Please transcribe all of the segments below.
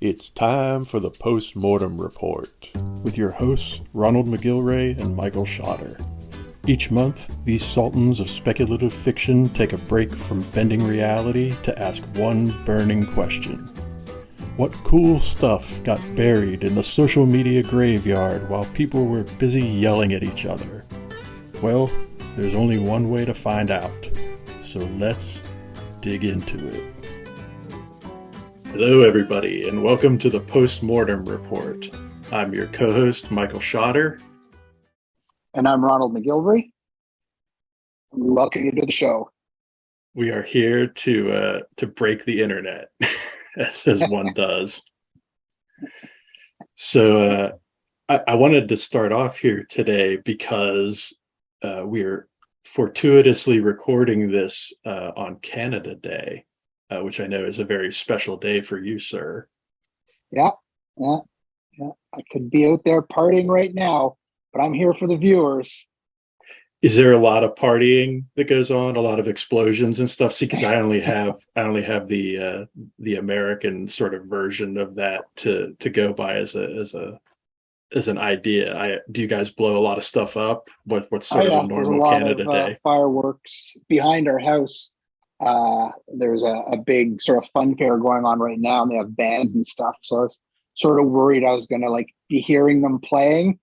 It's time for the Post-Mortem Report with your hosts Ronald McGilray and Michael Schotter. Each month, these sultans of speculative fiction take a break from bending reality to ask one burning question. What cool stuff got buried in the social media graveyard while people were busy yelling at each other? Well, there's only one way to find out, so let's dig into it. Hello, everybody, and welcome to the Post-Mortem Report. I'm your co-host, Michael Schotter. And I'm Ronald McGilvery. Welcome you to the show. We are here to break the internet, as one does. So I wanted to start off here today because we're fortuitously recording this on Canada Day. Which I know is a very special day for you, sir. Yeah. I could be out there partying right now, but I'm here for the viewers. Is there a lot of partying that goes on? A lot of explosions and stuff? See, because I only have the American sort of version of that to go by as an idea. Do you guys blow a lot of stuff up? What's sort of a normal Canada Day? Fireworks behind our house. There's a big sort of fun fair going on right now, and they have bands and stuff. So I was sort of worried I was going to be hearing them playing,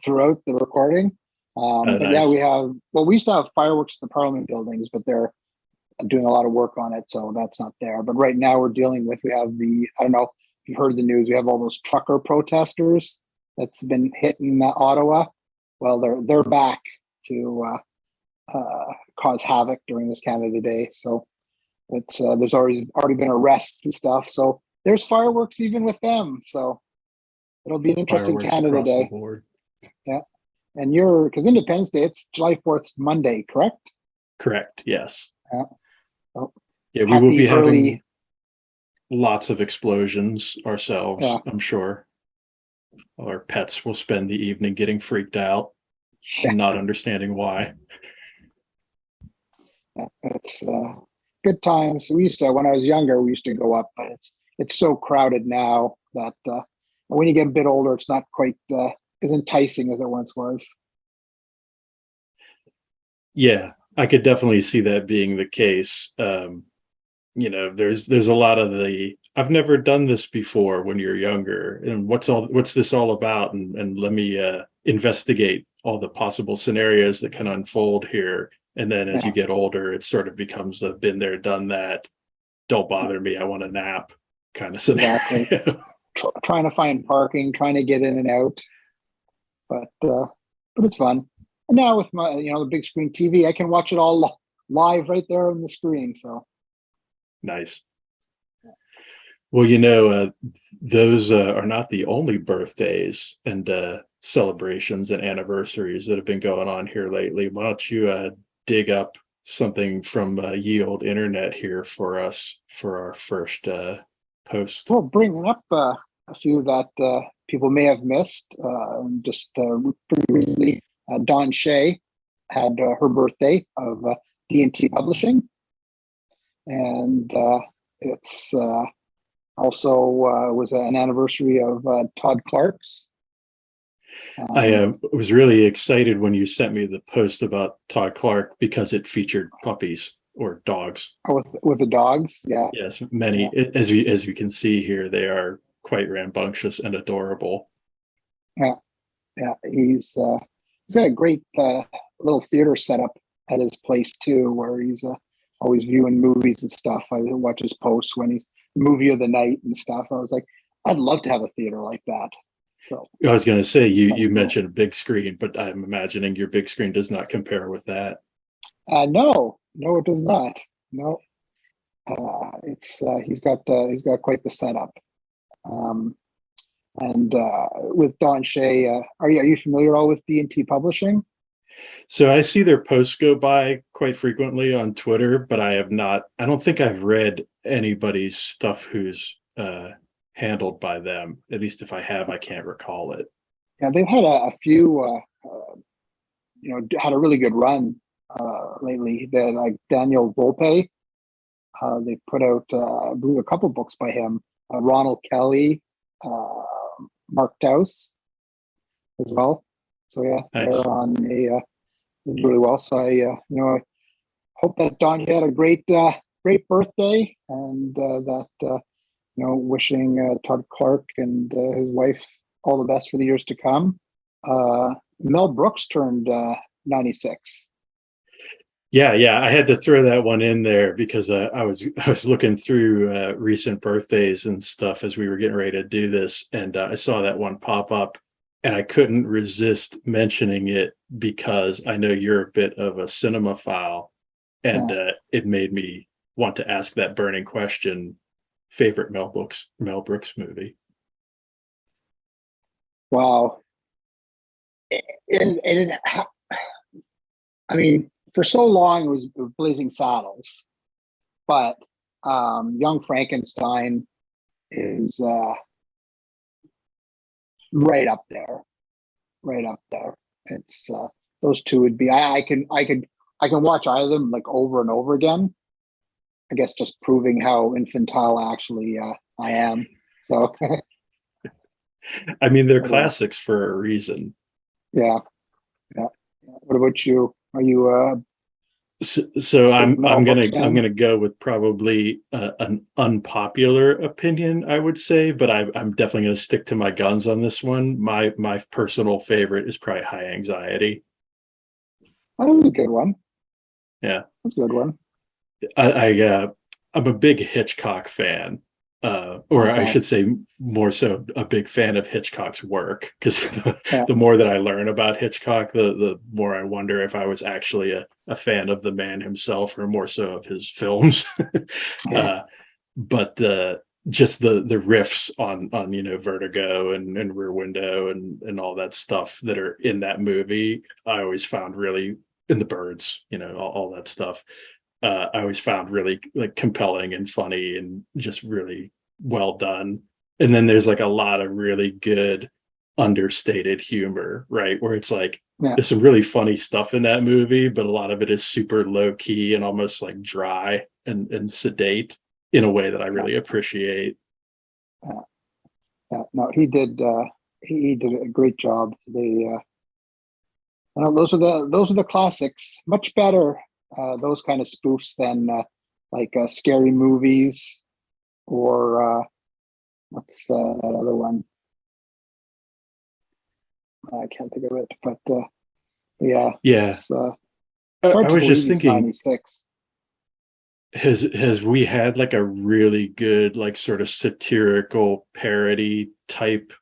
throughout the recording. But nice. Yeah, we used to have fireworks in the Parliament buildings, but they're doing a lot of work on it, so that's not there. But right now we have I don't know if you've heard the news, we have all those trucker protesters that's been hitting Ottawa. Well, they're back to cause havoc during this Canada Day. So it's there's already been arrests and stuff. So there's fireworks even with them. So it'll be an interesting Fireworks Canada Day. Yeah. And because Independence Day, it's July 4th, Monday, correct? Correct. Yes. Yeah. Well, yeah, we will be having lots of explosions ourselves, yeah. I'm sure. Our pets will spend the evening getting freaked out and not understanding why. It's good times. When I was younger, we used to go up, but it's so crowded now that when you get a bit older, it's not quite as enticing as it once was. Yeah, I could definitely see that being the case. There's a lot of I've never done this before when you're younger, and what's this all about? And let me investigate all the possible scenarios that can unfold here. And then as you get older, it sort of becomes a been there, done that. Don't bother me. I want a nap kind of scenario. Exactly. Trying to find parking, trying to get in and out. But it's fun. And now with my, the big screen TV, I can watch it all live right there on the screen. So nice. Well, those are not the only birthdays and celebrations and anniversaries that have been going on here lately. Why don't you dig up something from ye old internet here for us for our first post? Well, bringing up a few that people may have missed. Just pretty recently, Dawn Shea had her birthday of D&T Publishing, and it's also was an anniversary of Todd Clark's. I was really excited when you sent me the post about Todd Clark because it featured puppies or dogs. Oh, with the dogs, yeah. Yes, many. Yeah. As we can see here, they are quite rambunctious and adorable. Yeah. He's got a great little theater setup at his place too, where he's always viewing movies and stuff. I watch his posts when he's movie of the night and stuff. I was like, I'd love to have a theater like that. So I was going to say, you mentioned a big screen, but I'm imagining your big screen does not compare with that. No, it does not. No, it's he's got quite the setup. And with Dawn Shea, are you familiar at all with D&T Publishing? So I see their posts go by quite frequently on Twitter, but I don't think I've read anybody's stuff who's handled by them. At least if I have, I can't recall it. Yeah, they've had a few, had a really good run lately. Like Daniel Volpe, they put out, I believe, a couple books by him. Ronald Kelly, uh, Mark Dowse as well. So yeah, Nice. they're on a really well. So I hope that Don, you had a great birthday, and wishing Todd Clark and his wife all the best for the years to come. Mel Brooks turned 96. Yeah, I had to throw that one in there because I was looking through recent birthdays and stuff as we were getting ready to do this, and I saw that one pop up, and I couldn't resist mentioning it because I know you're a bit of a cinemaphile, and it made me want to ask that burning question: favorite Mel Brooks movie? Wow. And I mean, for so long it was Blazing Saddles, but Young Frankenstein is right up there, right up there. It's those two would be. I can watch either of them like over and over again. I guess just proving how infantile actually I am. So I mean, they're classics for a reason. yeah. What about you? Are you So I'm Brooks fan? gonna go with probably an unpopular opinion, I would say, but I'm definitely gonna stick to my guns on this one. My personal favorite is probably High Anxiety. That was a good one. Yeah, That's a good one. I'm a big Hitchcock fan, or I should say more so a big fan of Hitchcock's work, because the more that I learn about Hitchcock, the more I wonder if I was actually a fan of the man himself or more so of his films. But just the riffs on Vertigo and Rear Window and all that stuff that are in that movie, I always found really, in the birds, all that stuff. I always found really like compelling and funny and just really well done. And then there's like a lot of really good understated humor, right? Where it's like there's some really funny stuff in that movie, but a lot of it is super low key and almost like dry and sedate in a way that I really appreciate. No, he did. He did a great job. Those are the classics. Much better those kind of spoofs than like scary movies or what's that other one? I can't think of it, but yeah. It's hard I to was believe just he's thinking, 96. has we had like a really good like sort of satirical parody type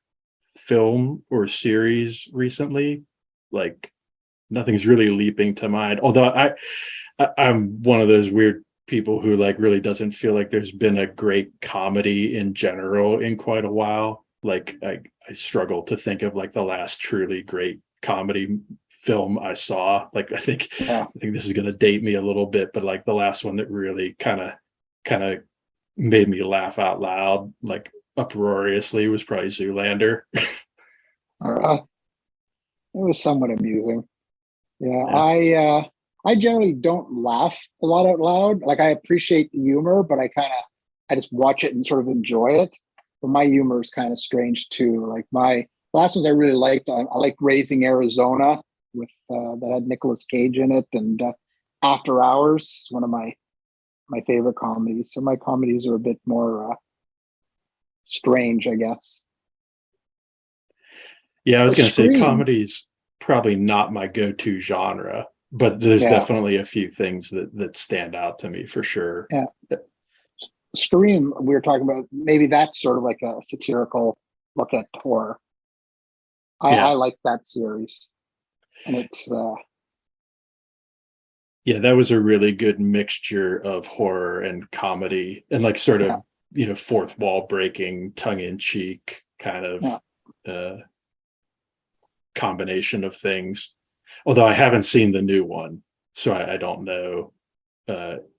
film or series recently? Like nothing's really leaping to mind. Although I'm one of those weird people who like really doesn't feel like there's been a great comedy in general in quite a while. Like I struggle to think of like the last truly great comedy film I saw. Like I think this is gonna date me a little bit, but like the last one that really kind of made me laugh out loud, like uproariously, was probably Zoolander. It was somewhat amusing. I generally don't laugh a lot out loud. Like I appreciate the humor, but I just watch it and sort of enjoy it. But my humor is kind of strange too. Like my last ones I really liked. I like Raising Arizona with that had Nicolas Cage in it, and After Hours, one of my favorite comedies. So my comedies are a bit more strange, I guess. Yeah, I was going to say comedy's probably not my go-to genre, but there's definitely a few things that stand out to me for sure. Yeah. Scream, we were talking about, maybe that's sort of like a satirical look at horror. I like that series. And it's that was a really good mixture of horror and comedy and like sort of fourth wall breaking, tongue-in-cheek kind of combination of things. Although I haven't seen the new one, so I don't know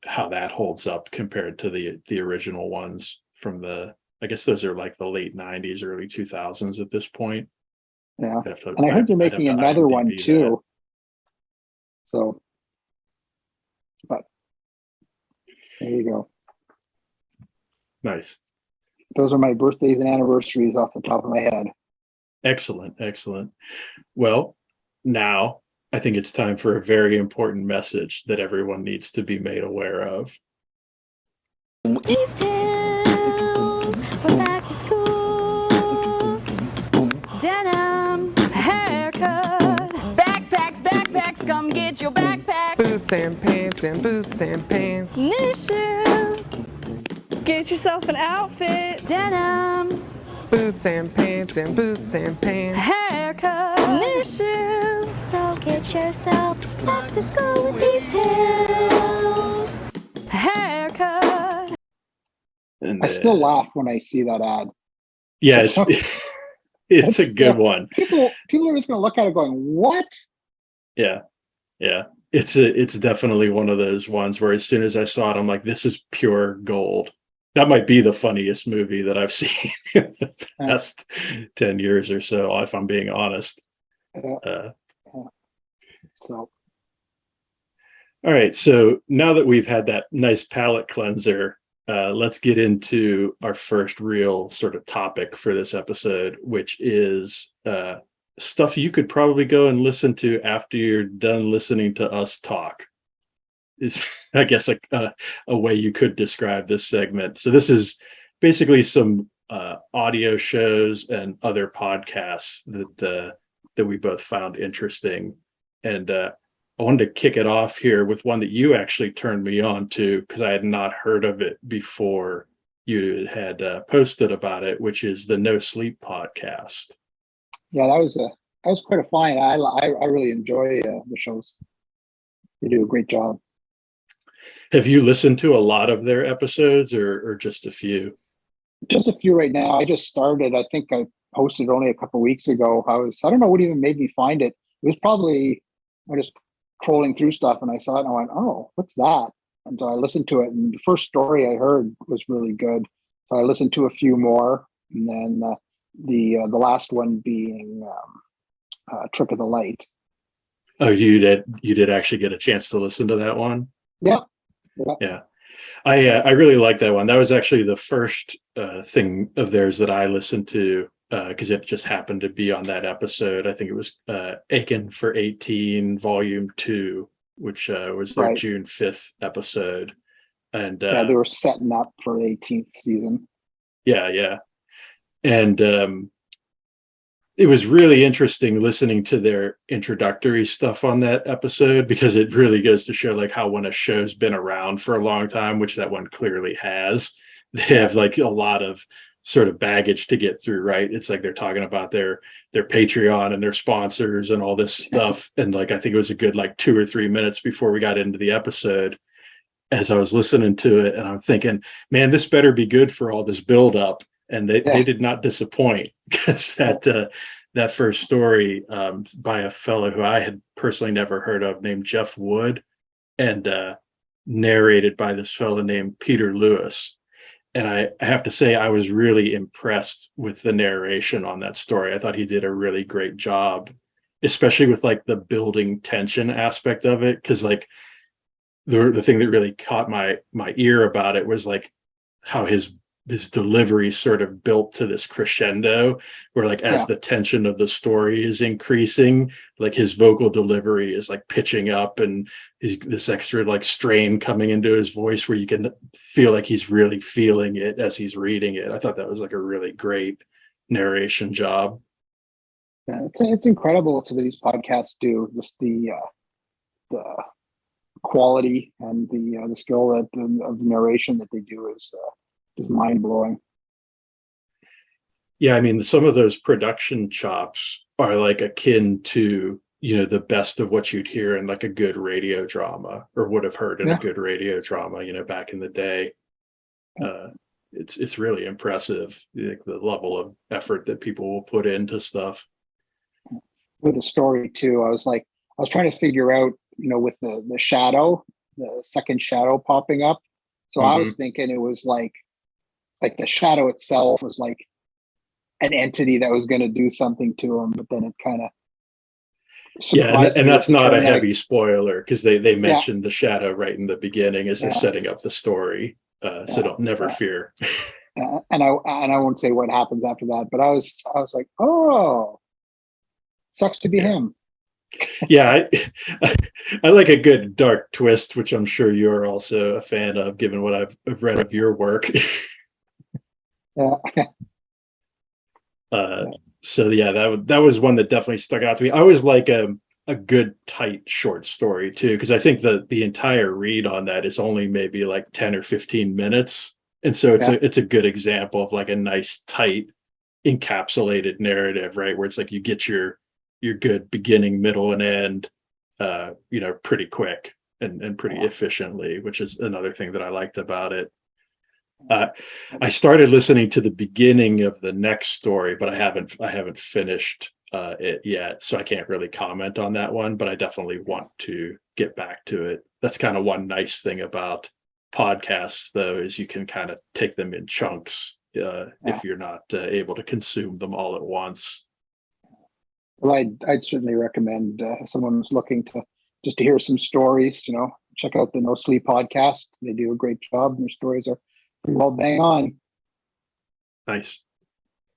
how that holds up compared to the original ones from I guess those are like the late 90s, early 2000s at this point. And I heard they're making another one too. So, but there you go. Nice. Those are my birthdays and anniversaries off the top of my head. Excellent. Well, now I think it's time for a very important message that everyone needs to be made aware of. These tales for back to school. Denim, haircut, backpacks, come get your backpack. Boots and pants. New shoes, Get yourself an outfit. denim, Boots and pants. Haircut. new shoes. So get yourself back to school with these tales. Haircut. And I still laugh when I see that ad. yeah, it's a good one. People are just going to look at it going, "What?" Yeah. It's definitely one of those ones where as soon as I saw it, I'm like, this is pure gold. That might be the funniest movie that I've seen in the past 10 years or so, if I'm being honest. So All right. So now that we've had that nice palate cleanser, let's get into our first real sort of topic for this episode, which is stuff you could probably go and listen to after you're done listening to us talk. Is, I guess, a way you could describe this segment. So this is basically some audio shows and other podcasts that we both found interesting. And I wanted to kick it off here with one that you actually turned me on to, because I had not heard of it before you had posted about it, which is the NoSleep podcast. yeah, that was quite a find. I really enjoy the shows. They do a great job. Have you listened to a lot of their episodes or just a few? Just a few right now. I just started. I think I posted only a couple of weeks ago. I don't know what even made me find it. It was probably I just trolling through stuff and I saw it and I went, "Oh, what's that?" And so I listened to it. And the first story I heard was really good. So I listened to a few more, and then the last one being Trick of the Light. Oh, you did actually get a chance to listen to that one? Yeah. Yeah. I really like that one. That was actually the first thing of theirs that I listened to, because it just happened to be on that episode. I think it was Aiken for 18 Volume 2, which was their Right. June 5th episode. And Yeah, they were setting up for the 18th season. yeah. And it was really interesting listening to their introductory stuff on that episode, because it really goes to show like how when a show's been around for a long time, which that one clearly has, they have like a lot of sort of baggage to get through, right? It's like they're talking about their Patreon and their sponsors and all this stuff. And like, I think it was a good like 2 or 3 minutes before we got into the episode, as I was listening to it, and I'm thinking, man, this better be good for all this buildup. And they did not disappoint, because that first story by a fellow who I had personally never heard of named Jeff Wood, and narrated by this fellow named Peter Lewis. And I have to say, I was really impressed with the narration on that story. I thought he did a really great job, especially with like the building tension aspect of it. Because like the thing that really caught my ear about it was like how his delivery sort of built to this crescendo, where like as the tension of the story is increasing, like his vocal delivery is like pitching up, and this extra like strain coming into his voice where you can feel like he's really feeling it as he's reading it. I thought that was like a really great narration job. Yeah, it's incredible what some of these podcasts do. Just the quality and the skill of the narration that they do is mind blowing. Yeah, I mean, some of those production chops are like akin to, the best of what you'd hear in like a good radio drama, or would have heard in a good radio drama, back in the day. It's really impressive, like the level of effort that people will put into stuff. With the story too, I was trying to figure out, with the shadow, the second shadow popping up. So I was thinking it was like the shadow itself was like an entity that was going to do something to him, but then it kind of and that's not a heavy spoiler, because they mentioned the shadow right in the beginning as they're setting up the story, so don't never fear. And I won't say what happens after that, but I was like, oh, sucks to be him. Yeah, I like a good dark twist, which I'm sure you're also a fan of, given what I've read of your work. Yeah. So yeah, that was one that definitely stuck out to me. I always like a good tight short story too, because I think the entire read on that is only maybe like 10 or 15 minutes, and so it's a good example of like a nice tight encapsulated narrative, right? Where it's like you get your good beginning, middle, and end, pretty quick and pretty efficiently, which is another thing that I liked about it. I started listening to the beginning of the next story, but I haven't finished it yet, so I can't really comment on that one. But I definitely want to get back to it. That's kind of one nice thing about podcasts, though, is you can kind of take them in chunks if you're not able to consume them all at once. Well, I'd certainly recommend someone who's looking to hear some stories, check out the No Sleep podcast. They do a great job, and their stories are pretty well bang on. Nice.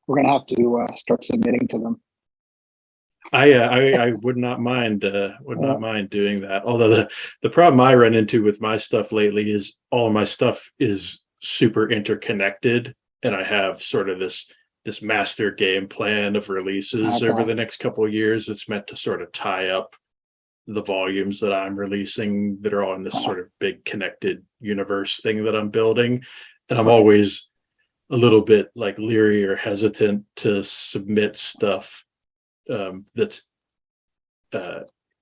We're going to have to start submitting to them. I would not mind doing that. Although the problem I run into with my stuff lately is all of my stuff is super interconnected, and I have sort of this master game plan of releases over the next couple of years that's meant to sort of tie up the volumes that I'm releasing that are all in this sort of big connected universe thing that I'm building. And I'm always a little bit like leery or hesitant to submit stuff that's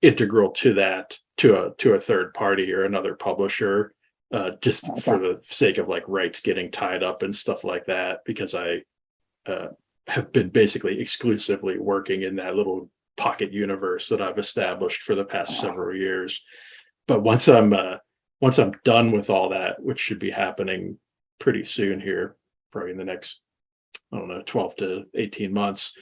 integral to that to a third party or another publisher, just for the sake of like rights getting tied up and stuff like that, because I have been basically exclusively working in that little pocket universe that I've established for the past several years. But once I'm done with all that, which should be happening pretty soon here, probably in the next, 12 to 18 months,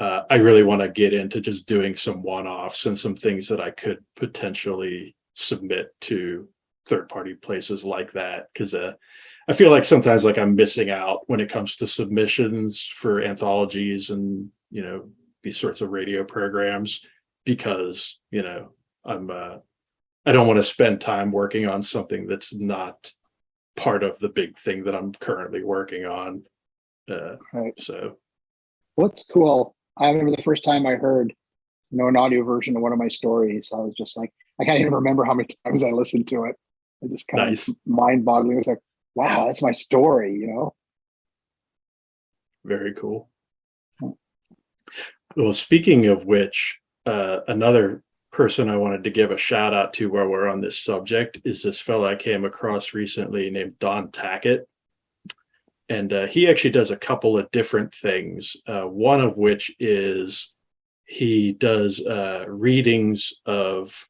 I really want to get into just doing some one-offs and some things that I could potentially submit to third-party places like that, because I feel like sometimes like I'm missing out when it comes to submissions for anthologies and these sorts of radio programs, because I don't want to spend time working on something that's not part of the big thing that I'm currently working on. Right. So what's cool, I remember the first time I heard an audio version of one of my stories, I was just like, I can't even remember how many times I listened to it. It just kind of mind-boggling. It was like, wow, that's my story, Very cool. Well, speaking of which, another person I wanted to give a shout out to while we're on this subject is this fellow I came across recently named Don Tackett. And he actually does a couple of different things, one of which is he does readings of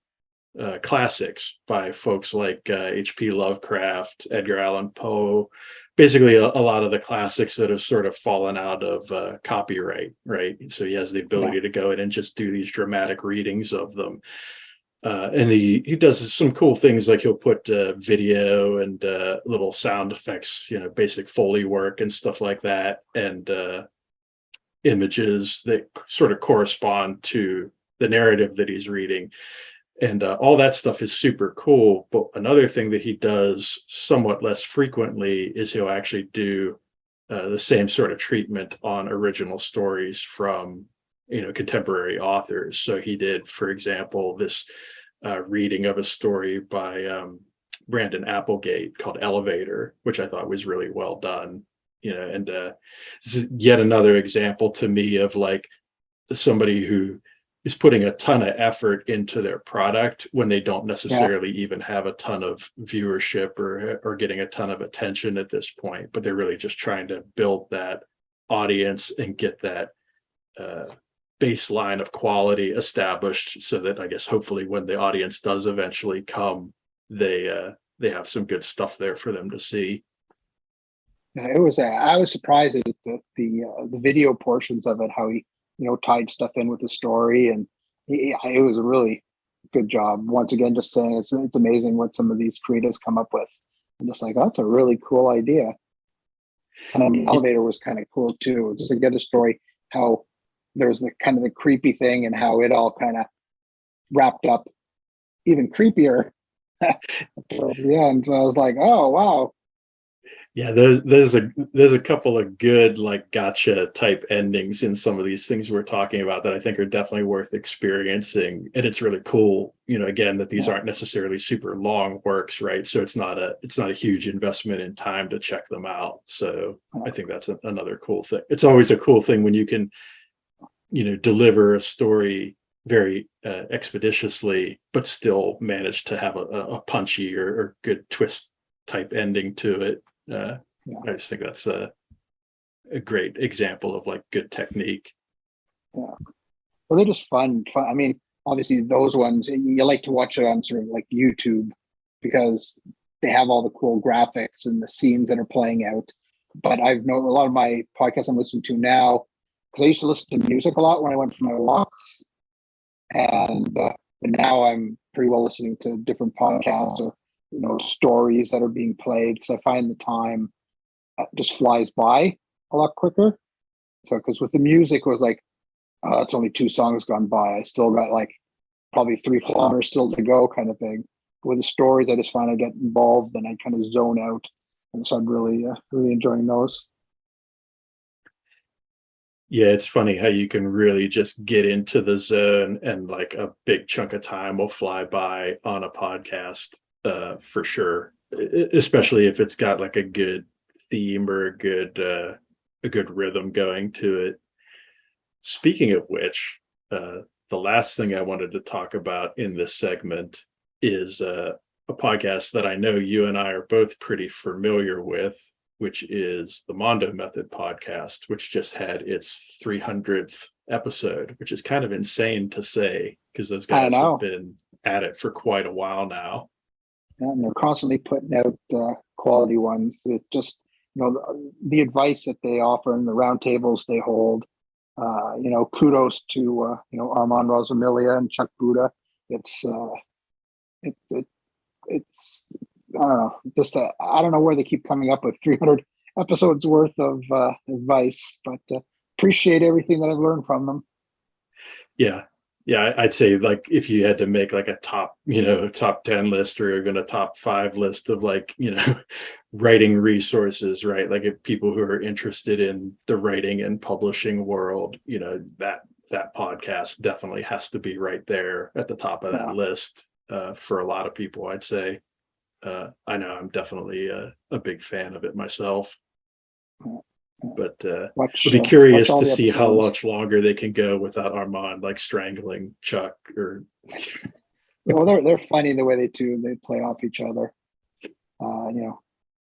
classics by folks like H.P. Lovecraft, Edgar Allan Poe, basically a lot of the classics that have sort of fallen out of copyright, right? So he has the ability to go in and just do these dramatic readings of them. And he does some cool things, like he'll put video and little sound effects, basic Foley work and stuff like that, and images that sort of correspond to the narrative that he's reading. And all that stuff is super cool. But another thing that he does somewhat less frequently is he'll actually do the same sort of treatment on original stories from, contemporary authors. So he did, for example, this reading of a story by Brandon Applegate called Elevator, which I thought was really well done. And this is yet another example to me of like somebody who is putting a ton of effort into their product when they don't necessarily even have a ton of viewership or getting a ton of attention at this point, but they're really just trying to build that audience and get that baseline of quality established, so that I guess hopefully when the audience does eventually come, they have some good stuff there for them to see. It was I was surprised at the video portions of it, how he tied stuff in with the story, and it was a really good job. Once again, just saying it's amazing what some of these creatives come up with. I'm just like, oh, that's a really cool idea. And then the elevator was kind of cool too. Just to get a story how there was the kind of the creepy thing and how it all kind of wrapped up even creepier towards the end. So I was like, oh wow. Yeah, there's a couple of good like gotcha type endings in some of these things we're talking about that I think are definitely worth experiencing. And it's really cool, again, that these aren't necessarily super long works, right? So it's not a huge investment in time to check them out. So I think that's another cool thing. It's always a cool thing when you can, deliver a story very expeditiously, but still manage to have a punchy or good twist type ending to it. I just think that's a great example of like good technique. Yeah. Well, they're just fun. I mean, obviously those ones you like to watch it on sort of like YouTube because they have all the cool graphics and the scenes that are playing out. But I've known a lot of my podcasts I'm listening to now, because I used to listen to music a lot when I went for my walks. And but now I'm pretty well listening to different podcasts or stories that are being played, because I find the time just flies by a lot quicker. So because with the music it was like it's only 2 songs gone by, I still got like probably 3 kilometers still to go kind of thing. With the stories I just find I get involved and I kind of zone out, and so I'm really enjoying those. Yeah, it's funny how you can really just get into the zone and like a big chunk of time will fly by on a podcast. For sure, especially if it's got like a good theme or a good rhythm going to it. Speaking of which, the last thing I wanted to talk about in this segment is a podcast that I know you and I are both pretty familiar with, which is the Mando Method podcast, which just had its 300th episode, which is kind of insane to say because those guys have been at it for quite a while now. And they're constantly putting out quality ones. It just, the advice that they offer and the roundtables they hold. Kudos to Armand, Rosamilia, and Chuck Buda. It's I don't know. Just I don't know where they keep coming up with 300 episodes worth of advice, but appreciate everything that I've learned from them. Yeah, I'd say like if you had to make like a top 10 list or even a top 5 list of like, writing resources, right? Like if people who are interested in the writing and publishing world, that podcast definitely has to be right there at the top of that list for a lot of people, I'd say. I know I'm definitely a big fan of it myself. But I'll be curious to see how much longer they can go without Armand like strangling Chuck or. Well, they're funny the way they play off each other.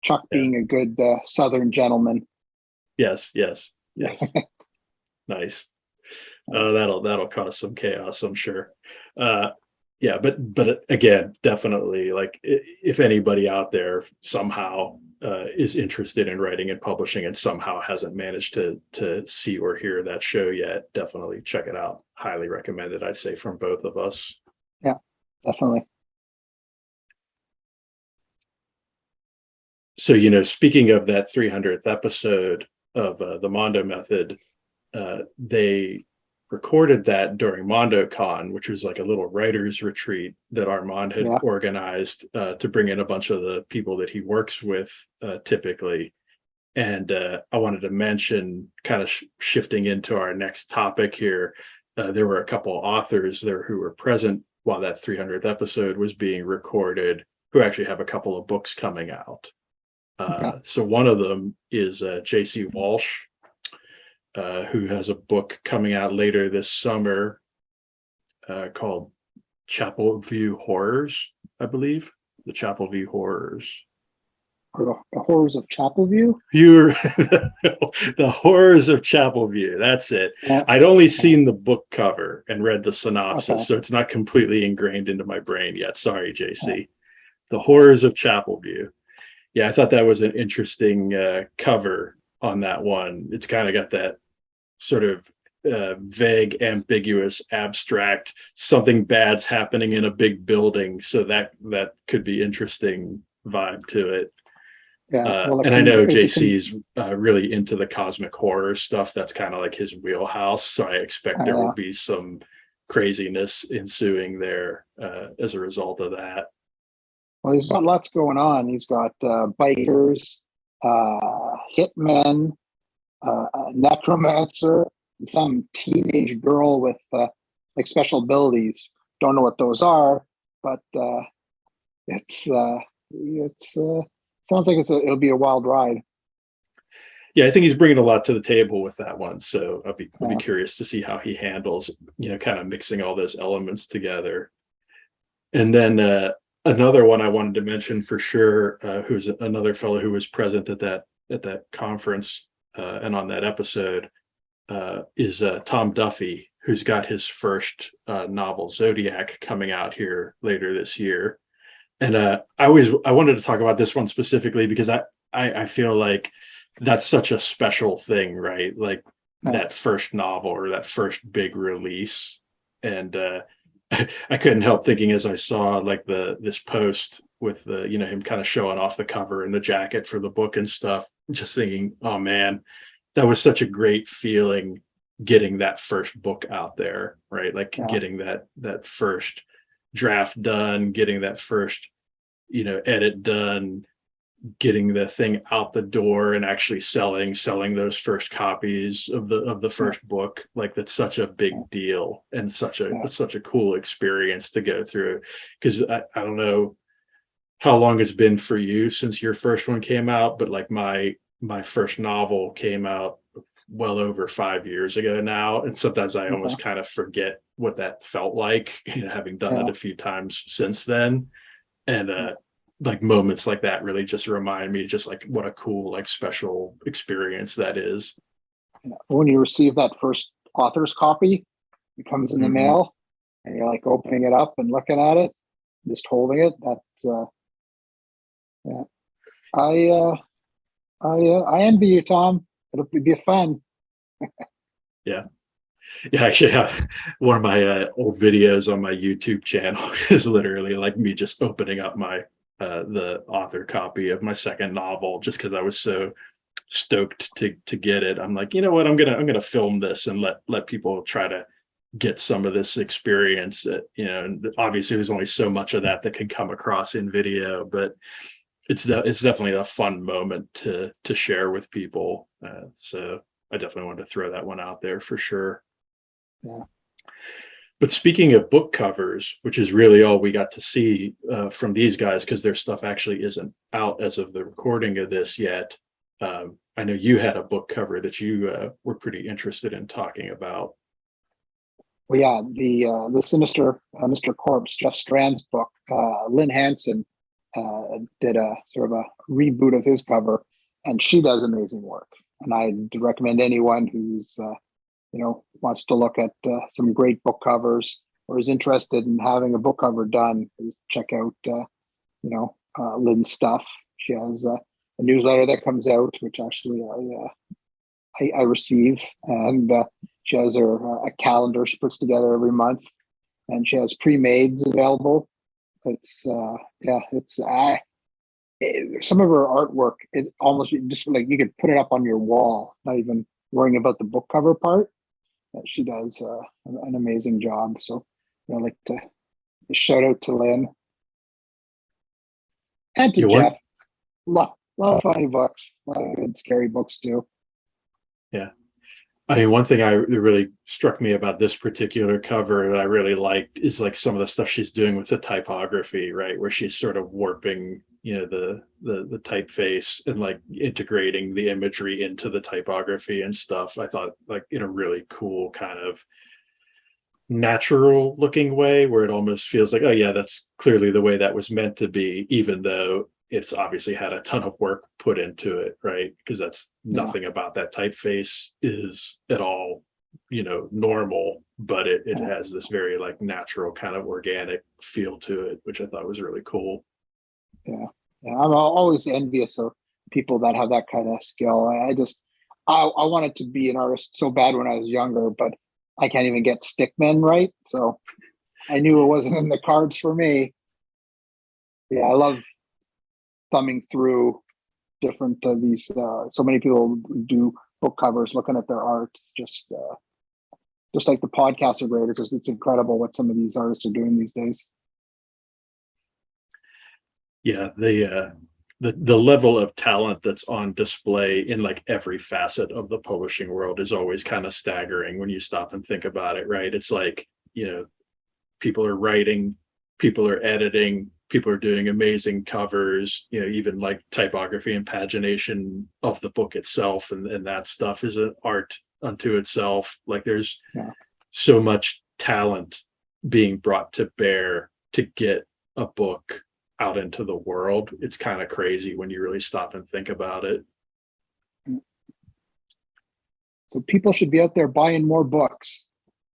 Chuck being a good Southern gentleman. Yes. Nice. That'll cause some chaos, I'm sure. But again, definitely like if anybody out there somehow is interested in writing and publishing and somehow hasn't managed to see or hear that show yet, definitely check it out. Highly recommended, I'd say, from both of us. Yeah, definitely. So, speaking of that 300th episode of the Mando Method, they recorded that during MondoCon, which was like a little writer's retreat that Armand had organized to bring in a bunch of the people that he works with typically. And I wanted to mention, kind of shifting into our next topic here, there were a couple authors there who were present while that 300th episode was being recorded, who actually have a couple of books coming out. So one of them is J.C. Walsh, who has a book coming out later this summer called Chapelview Horrors, I believe. The Chapelview Horrors. Or the Horrors of Chapelview? The Horrors of Chapelview, that's it. Yeah. I'd only seen the book cover and read the synopsis, so it's not completely ingrained into my brain yet. Sorry, JC. Yeah. The Horrors of Chapelview. Yeah, I thought that was an interesting cover on that one. It's kind of got that sort of vague, ambiguous, abstract, something bad's happening in a big building. So that could be interesting vibe to it. Yeah, well, And I know it's JC's really into the cosmic horror stuff. That's kind of like his wheelhouse. So I expect there will be some craziness ensuing there as a result of that. well, he's got lots going on. He's got bikers, hitmen, a necromancer, some teenage girl with like special abilities. Don't know what those are, but it's sounds like it'll be a wild ride. Yeah, I think he's bringing a lot to the table with that one. So I'll be curious to see how he handles, kind of mixing all those elements together. And then another one I wanted to mention for sure, who's another fellow who was present at that conference and on that episode, is Tom Duffy, who's got his first novel Zodiac coming out here later this year. And I wanted to talk about this one specifically because I feel like that's such a special thing, right? Like that first novel or that first big release. And I couldn't help thinking as I saw like this post with the, him kind of showing off the cover and the jacket for the book and stuff, just thinking, oh man, that was such a great feeling getting that first book out there, right? Like getting that first draft done, getting that first, edit done, getting the thing out the door and actually selling those first copies of the first book. Like that's such a big deal and such a cool experience to go through. Because I don't know how long it's been for you since your first one came out, but like my first novel came out well over 5 years ago now, and sometimes I almost kind of forget what that felt like, having done it a few times since then. And like moments like that really just remind me just like what a cool, like special experience that is. When you receive that first author's copy, it comes in the mail, and you're like opening it up and looking at it, just holding it. That's I envy you, Tom. It'll be fun. Yeah, I actually have one of my old videos on my YouTube channel is literally like me just opening up my the author copy of my second novel, just because I was so stoked to get it. I'm like, you know what, I'm gonna film this and let people try to get some of this experience. And obviously there's only so much of that can come across in video, but it's definitely a fun moment to share with people. So I definitely wanted to throw that one out there for sure. Yeah. But speaking of book covers, which is really all we got to see from these guys, because their stuff actually isn't out as of the recording of this yet. I know you had a book cover that you were pretty interested in talking about. Well, yeah, the Sinister Mr. Corpse, Jeff Strand's book. Lynne Hansen did a sort of a reboot of his cover, and she does amazing work. And I'd recommend anyone who's wants to look at some great book covers or is interested in having a book cover done, check out Lynne's stuff. She has a newsletter that comes out, which actually I receive, and she has a calendar she puts together every month, and she has pre-mades available. It's some of her artwork, it almost just like you could put it up on your wall, not even worrying about the book cover part. She does an amazing job. So I'd like to shout out to Lynne and to Jeff. Love funny books, a lot of good scary books too. Yeah. I mean, one thing that really struck me about this particular cover that I really liked is like some of the stuff she's doing with the typography, right? Where she's sort of warping, the typeface and like integrating the imagery into the typography and stuff. I thought like in a really cool kind of natural looking way where it almost feels like, oh yeah, that's clearly the way that was meant to be, even though it's obviously had a ton of work put into it, right? Because that's nothing about that typeface is at all, normal, but it has this very like natural kind of organic feel to it, which I thought was really cool. Yeah. I'm always envious of people that have that kind of skill. I wanted to be an artist so bad when I was younger, but I can't even get stickmen right. So I knew it wasn't in the cards for me. Yeah, I love thumbing through different these. So many people do book covers, looking at their art. Just like the podcasts are great. It's incredible what some of these artists are doing these days. Yeah, the level of talent that's on display in like every facet of the publishing world is always kind of staggering when you stop and think about it, right? It's like, people are writing, people are editing, people are doing amazing covers, even like typography and pagination of the book itself, and that stuff is an art unto itself. Like there's so much talent being brought to bear to get a book out into the world. It's kind of crazy when you really stop and think about it. So people should be out there buying more books.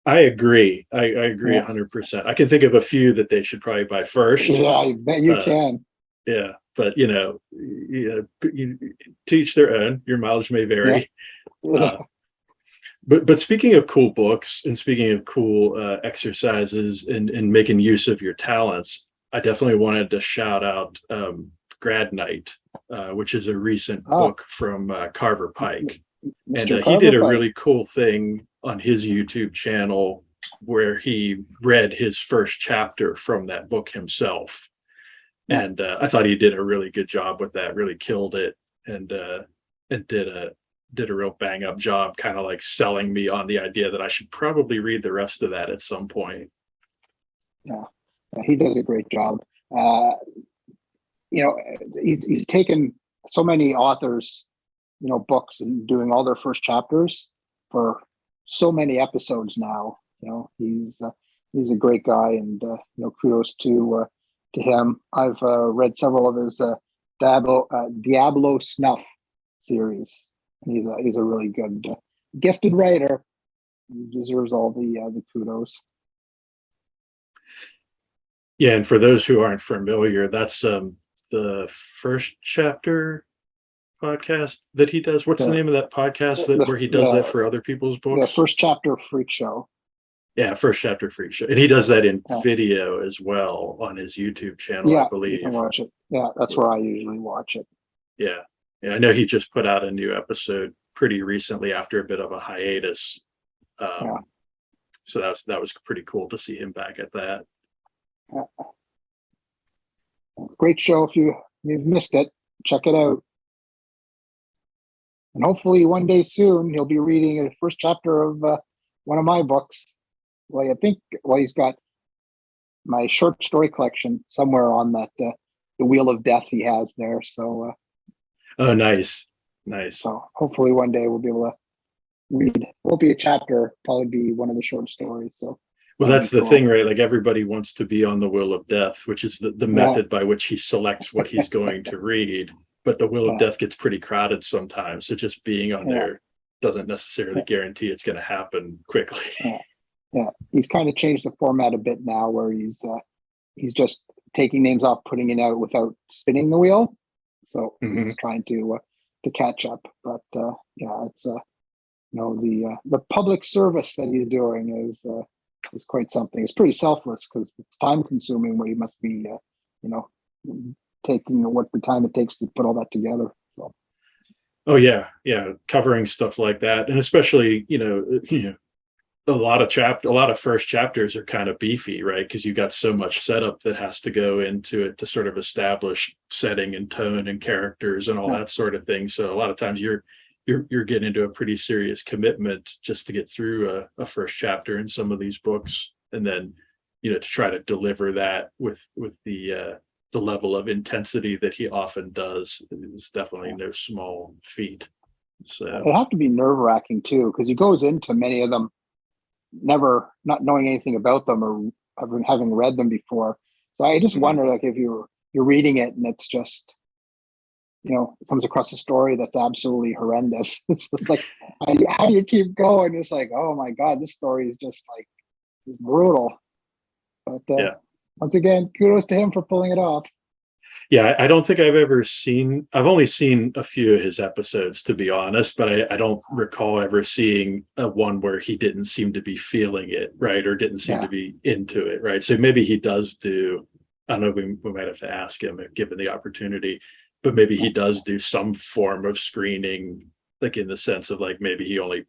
I agree. I agree 100%. I can think of a few that they should probably buy first. Yeah, I bet you can. Yeah, but you teach their own. Your mileage may vary. Yeah. But speaking of cool books and speaking of cool exercises and making use of your talents, I definitely wanted to shout out Grad Night, which is a recent book from Carver Pike. And he did a really cool thing on his YouTube channel where he read his first chapter from that book himself. And I thought he did a really good job with that, really killed it, and did a real bang up job, kind of like selling me on the idea that I should probably read the rest of that at some point. Yeah, he does a great job. He's taken so many authors, books and doing all their first chapters for so many episodes now. He's a great guy, and kudos to him. I've read several of his Diablo Snuff series. He's a really good, gifted writer. He deserves all the kudos. Yeah, and for those who aren't familiar, that's the first chapter podcast that he does. What's the name of that podcast where he does that for other people's books? The First Chapter Freak Show. Yeah, First Chapter Freak Show. And he does that in video as well on his YouTube channel, I believe. You can watch it. Yeah, that's where I usually watch it. Yeah. I know he just put out a new episode pretty recently after a bit of a hiatus. So that was pretty cool to see him back at that. Yeah. Great show. If you've missed it, check it out. And hopefully one day soon he'll be reading the first chapter of one of my books. Well, he's got my short story collection somewhere on that the Wheel of Death he has there. So oh, nice. So hopefully one day we'll be able to read. It won't be a chapter, probably be one of the short stories. So well, that's the thing, right? Like everybody wants to be on the Wheel of Death, which is the method by which he selects what he's going to read. But the Wheel of Death gets pretty crowded sometimes. So just being on there doesn't necessarily guarantee it's going to happen quickly. Yeah, he's kind of changed the format a bit now, where he's just taking names off, putting it out without spinning the wheel. So he's trying to catch up. But it's the public service that he's doing is quite something. It's pretty selfless because it's time consuming, where he must be taking the time it takes to put all that together. So. Oh yeah, covering stuff like that, and especially a lot of first chapters are kind of beefy, right? Because you got so much setup that has to go into it to sort of establish setting and tone and characters and all that sort of thing. So a lot of times you're getting into a pretty serious commitment just to get through a first chapter in some of these books, and then to try to deliver that with the level of intensity that he often does is definitely no small feat. So it'll have to be nerve-wracking too, because he goes into many of them never not knowing anything about them or having read them before. So I just wonder, like, if you're reading it and it's just it comes across a story that's absolutely horrendous. It's just like, how do you keep going? It's like, oh my God, this story is just like brutal. But once again, kudos to him for pulling it off. Yeah, I don't think I've only seen a few of his episodes, to be honest, but I don't recall ever seeing one where he didn't seem to be feeling it, right? Or didn't seem to be into it, right? So maybe he does do, I don't know, we might have to ask him if given the opportunity, but maybe he does do some form of screening, like in the sense of like maybe he only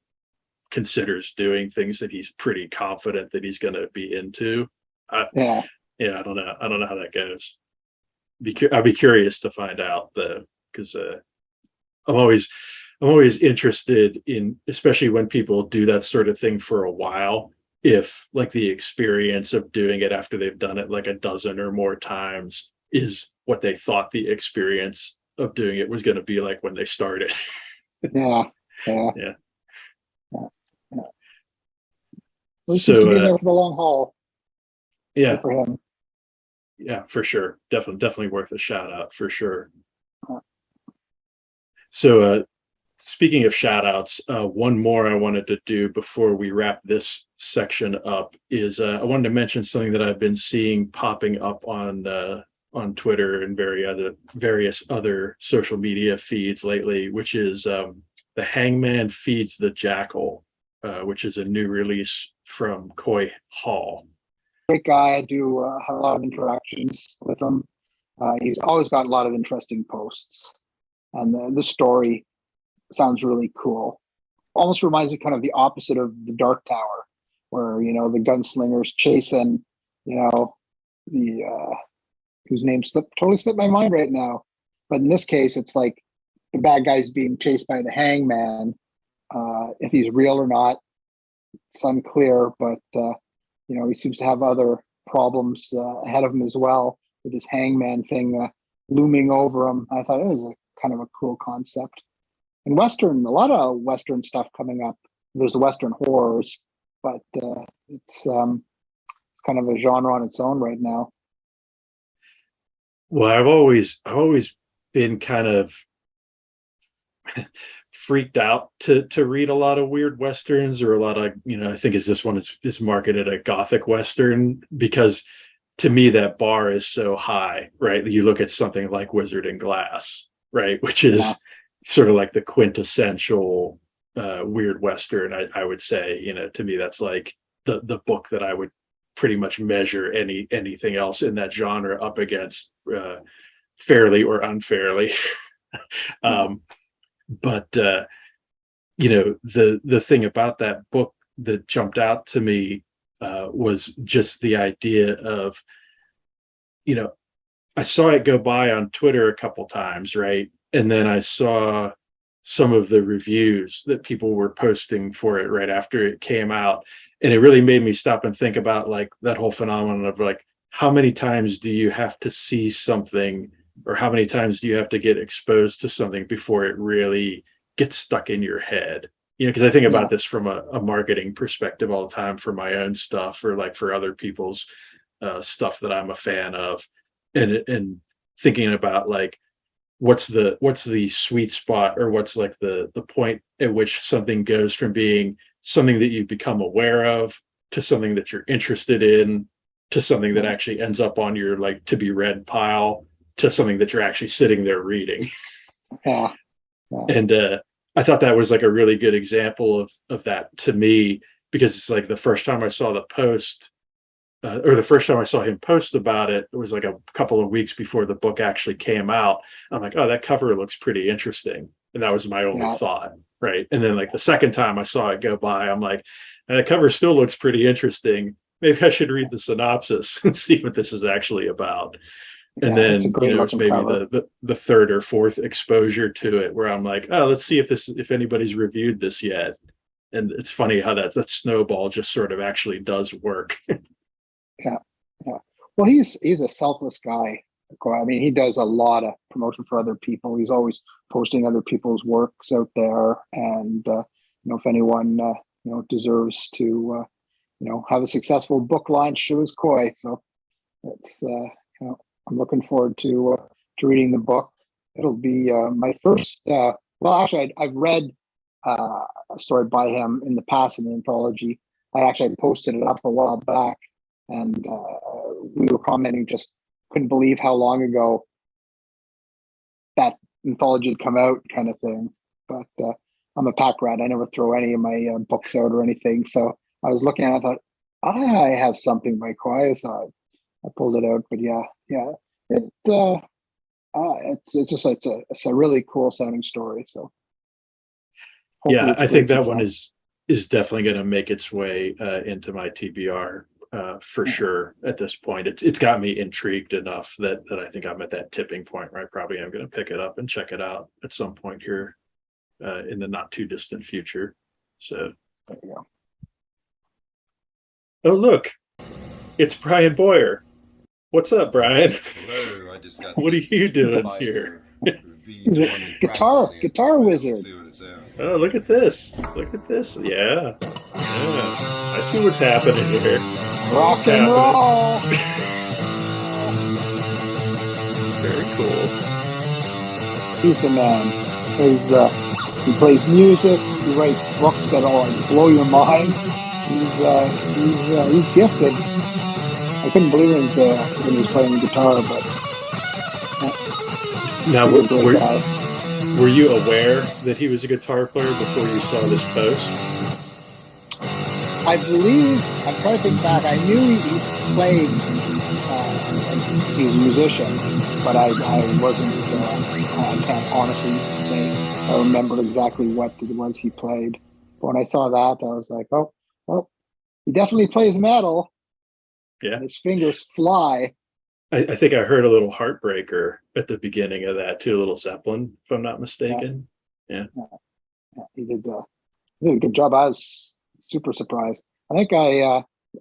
considers doing things that he's pretty confident that he's going to be into. I don't know how that goes. I'd be curious to find out though, because I'm always interested in, especially when people do that sort of thing for a while, if like the experience of doing it after they've done it like a dozen or more times is what they thought the experience of doing it was going to be like when they started. Yeah. At least So he be there for the long haul. Yeah, good for him. Yeah, for sure. Definitely worth a shout out for sure. So speaking of shout outs, one more I wanted to do before we wrap this section up is I wanted to mention something that I've been seeing popping up on Twitter and various other social media feeds lately, which is the Hangman Feeds the Jackal, which is a new release from Coy Hall. Great guy. I do have a lot of interactions with him. He's always got a lot of interesting posts, and the story sounds really cool. Almost reminds me kind of the opposite of the Dark Tower, where the gunslingers chasing the whose name totally slipped my mind right now. But in this case, it's like the bad guy's being chased by the Hangman. If he's real or not, it's unclear, but he seems to have other problems ahead of him as well, with this Hangman thing looming over him. I thought it was a kind of a cool concept. And Western, a lot of Western stuff coming up. There's Western horrors, but it's kind of a genre on its own right now. Well, I've always been kind of freaked out to read a lot of weird Westerns, or a lot of, I think this one is marketed a Gothic Western, because to me that bar is so high, right? You look at something like Wizard and Glass, right? Which is sort of like the quintessential weird Western, I would say. To me that's like the book that I would pretty much measure anything else in that genre up against, fairly or unfairly. But the thing about that book that jumped out to me was just the idea of, I saw it go by on Twitter a couple times, right? And then I saw some of the reviews that people were posting for it right after it came out. And it really made me stop and think about like that whole phenomenon of like, how many times do you have to see something, or how many times do you have to get exposed to something before it really gets stuck in your head? Because I think about this from a marketing perspective all the time for my own stuff, or like for other people's stuff that I'm a fan of, and thinking about like, what's the sweet spot, or what's like the point at which something goes from being something that you become aware of to something that you're interested in, to something that actually ends up on your like to be read pile, to something that you're actually sitting there reading. And I thought that was like a really good example of that to me, because it's like the first time I saw the post, or the first time I saw him post about it, it was like a couple of weeks before the book actually came out. I'm like, oh, that cover looks pretty interesting. And that was my only thought, right? And then like the second time I saw it go by, I'm like, that cover still looks pretty interesting. Maybe I should read the synopsis and see what this is actually about. And then it's maybe the third or fourth exposure to it where I'm like, oh, let's see if anybody's reviewed this yet. And it's funny how that snowball just sort of actually does work. Yeah. Well, he's a selfless guy. I mean, he does a lot of promotion for other people. He's always posting other people's works out there, and if anyone deserves to have a successful book launch, it was Coy. So it's I'm looking forward to reading the book. It'll be my first. Actually, I've read a story by him in the past in the anthology. I actually posted it up a while back, and we were commenting, just couldn't believe how long ago that anthology had come out, kind of thing. But I'm a pack rat. I never throw any of my books out or anything. So I was looking at it, I thought, I have something by Coy. So I pulled it out. But yeah, It's a really cool sounding story. So hopefully Yeah, it's a I great think that one success. is definitely going to make its way into my TBR for Yeah. sure. At this point, it's got me intrigued enough that I think I'm at that tipping point where I probably am going to pick it up and check it out at some point here in the not too distant future. So, There you go. oh look, it's Brian Bowyer. What's up, Brian? Hello, I just got What are this you doing Pioneer He's a V20 guitar practicing. guitar We'll wizard. see what it sounds like. Oh, look at this! Look at this! Yeah, yeah. I see what's happening here. Rock and roll. Very cool. He's the man. He plays music. He writes books that will blow your mind. He's gifted. I couldn't believe it when he was playing the guitar, but Now, he's a great guy. were you aware that he was a guitar player before you saw this post? I believe, I'm trying to think back, I knew he played, and he was a musician, but I wasn't, I can't honestly say I remember exactly what it was he played. But when I saw that, I was like, oh, well, he definitely plays metal. Yeah. And his fingers fly. I think I heard a little Heartbreaker at the beginning of that too, a little Zeppelin, if I'm not mistaken. Yeah. He did a good job. I was super surprised. I think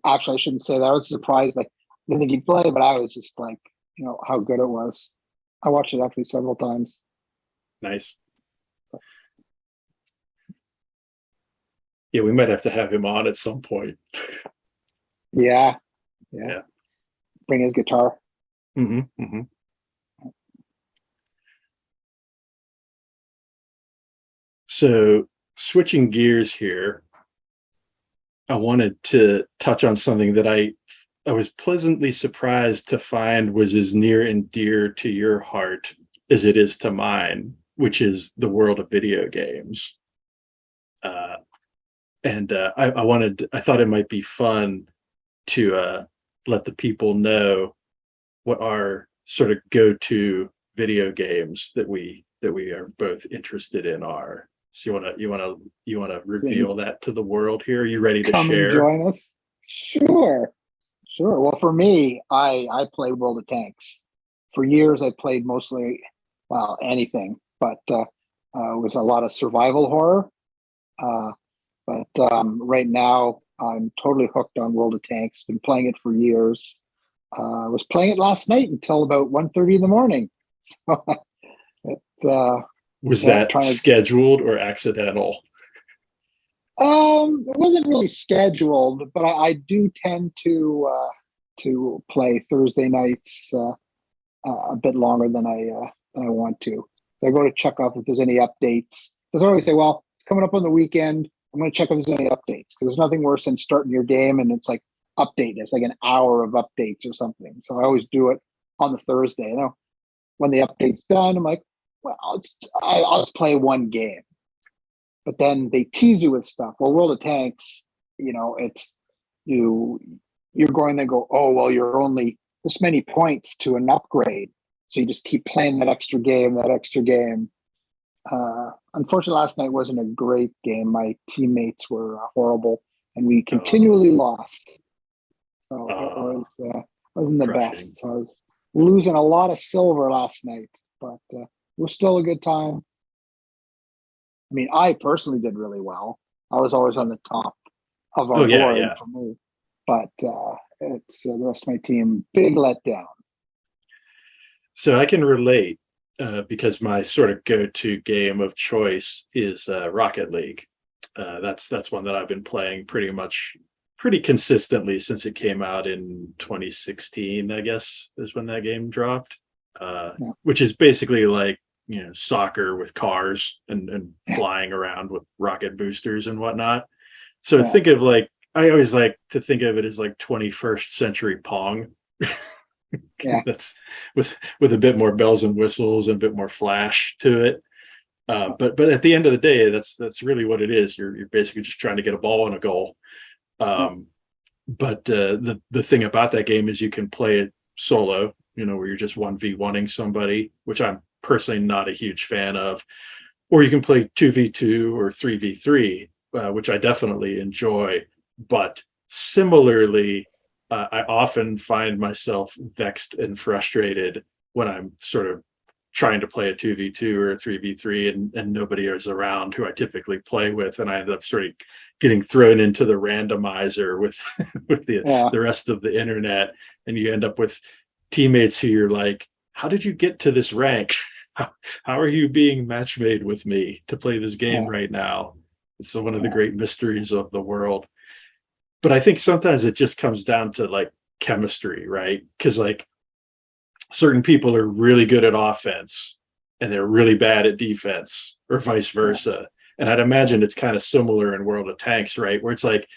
actually, I shouldn't say that. I was surprised. Like, I didn't think he'd play, but I was just like, how good it was. I watched it actually several times. Nice. Yeah, we might have to have him on at some point. Yeah. Yeah. Bring his guitar. Mm-hmm, mm-hmm. So, switching gears here, I wanted to touch on something that I was pleasantly surprised to find was as near and dear to your heart as it is to mine, which is the world of video games. I thought it might be fun to let the people know what our sort of go-to video games that we are both interested in are. So you want to reveal that to the world here? Are you ready to Come share? and join us. Sure. Well, for me, I play World of Tanks. For years, I played mostly, well, anything, but it was a lot of survival horror. But right now, I'm totally hooked on World of Tanks. Been playing it for years. I was playing it last night until about 1:30 in the morning. Was that scheduled or accidental? It wasn't really scheduled, but I do tend to play Thursday nights a bit longer than I want to. So I go to check off if there's any updates. Because I always say, well, it's coming up on the weekend. I'm going to check if there's any updates, because there's nothing worse than starting your game and it's like update. It's like an hour of updates or something. So I always do it on the Thursday. When the update's done, I'm like, well, I'll just play one game. But then they tease you with stuff. Well, World of Tanks, it's you're going to go, oh, well, you're only this many points to an upgrade. So you just keep playing that extra game. Unfortunately, last night wasn't a great game. My teammates were horrible, and we continually lost. So it wasn't the best. So I was losing a lot of silver last night, but it was still a good time. I mean, I personally did really well. I was always on the top of our board for me, but it's the rest of my team, big letdown. So I can relate because my sort of go-to game of choice is Rocket League. That's one that I've been playing pretty consistently since it came out in 2016, I guess, is when that game dropped, which is basically like, soccer with cars and flying around with rocket boosters and whatnot. So think of I always like to think of it as like 21st century Pong. That's with a bit more bells and whistles and a bit more flash to it. But at the end of the day, that's really what it is. You're basically just trying to get a ball and a goal. But the thing about that game is you can play it solo, where you're just 1v1ing somebody, which I'm personally not a huge fan of. Or you can play 2v2 or 3v3, which I definitely enjoy. But similarly, I often find myself vexed and frustrated when I'm sort of trying to play a 2v2 or a 3v3 and nobody is around who I typically play with, and I end up sort of getting thrown into the randomizer with the rest of the internet, and you end up with teammates who you're like, how did you get to this rank? How are you being match made with me to play this game right now? It's one of the great mysteries of the world. But I think sometimes it just comes down to like chemistry, right? Because like certain people are really good at offense and they're really bad at defense, or vice versa. And I'd imagine it's kind of similar in World of Tanks, right? Where it's like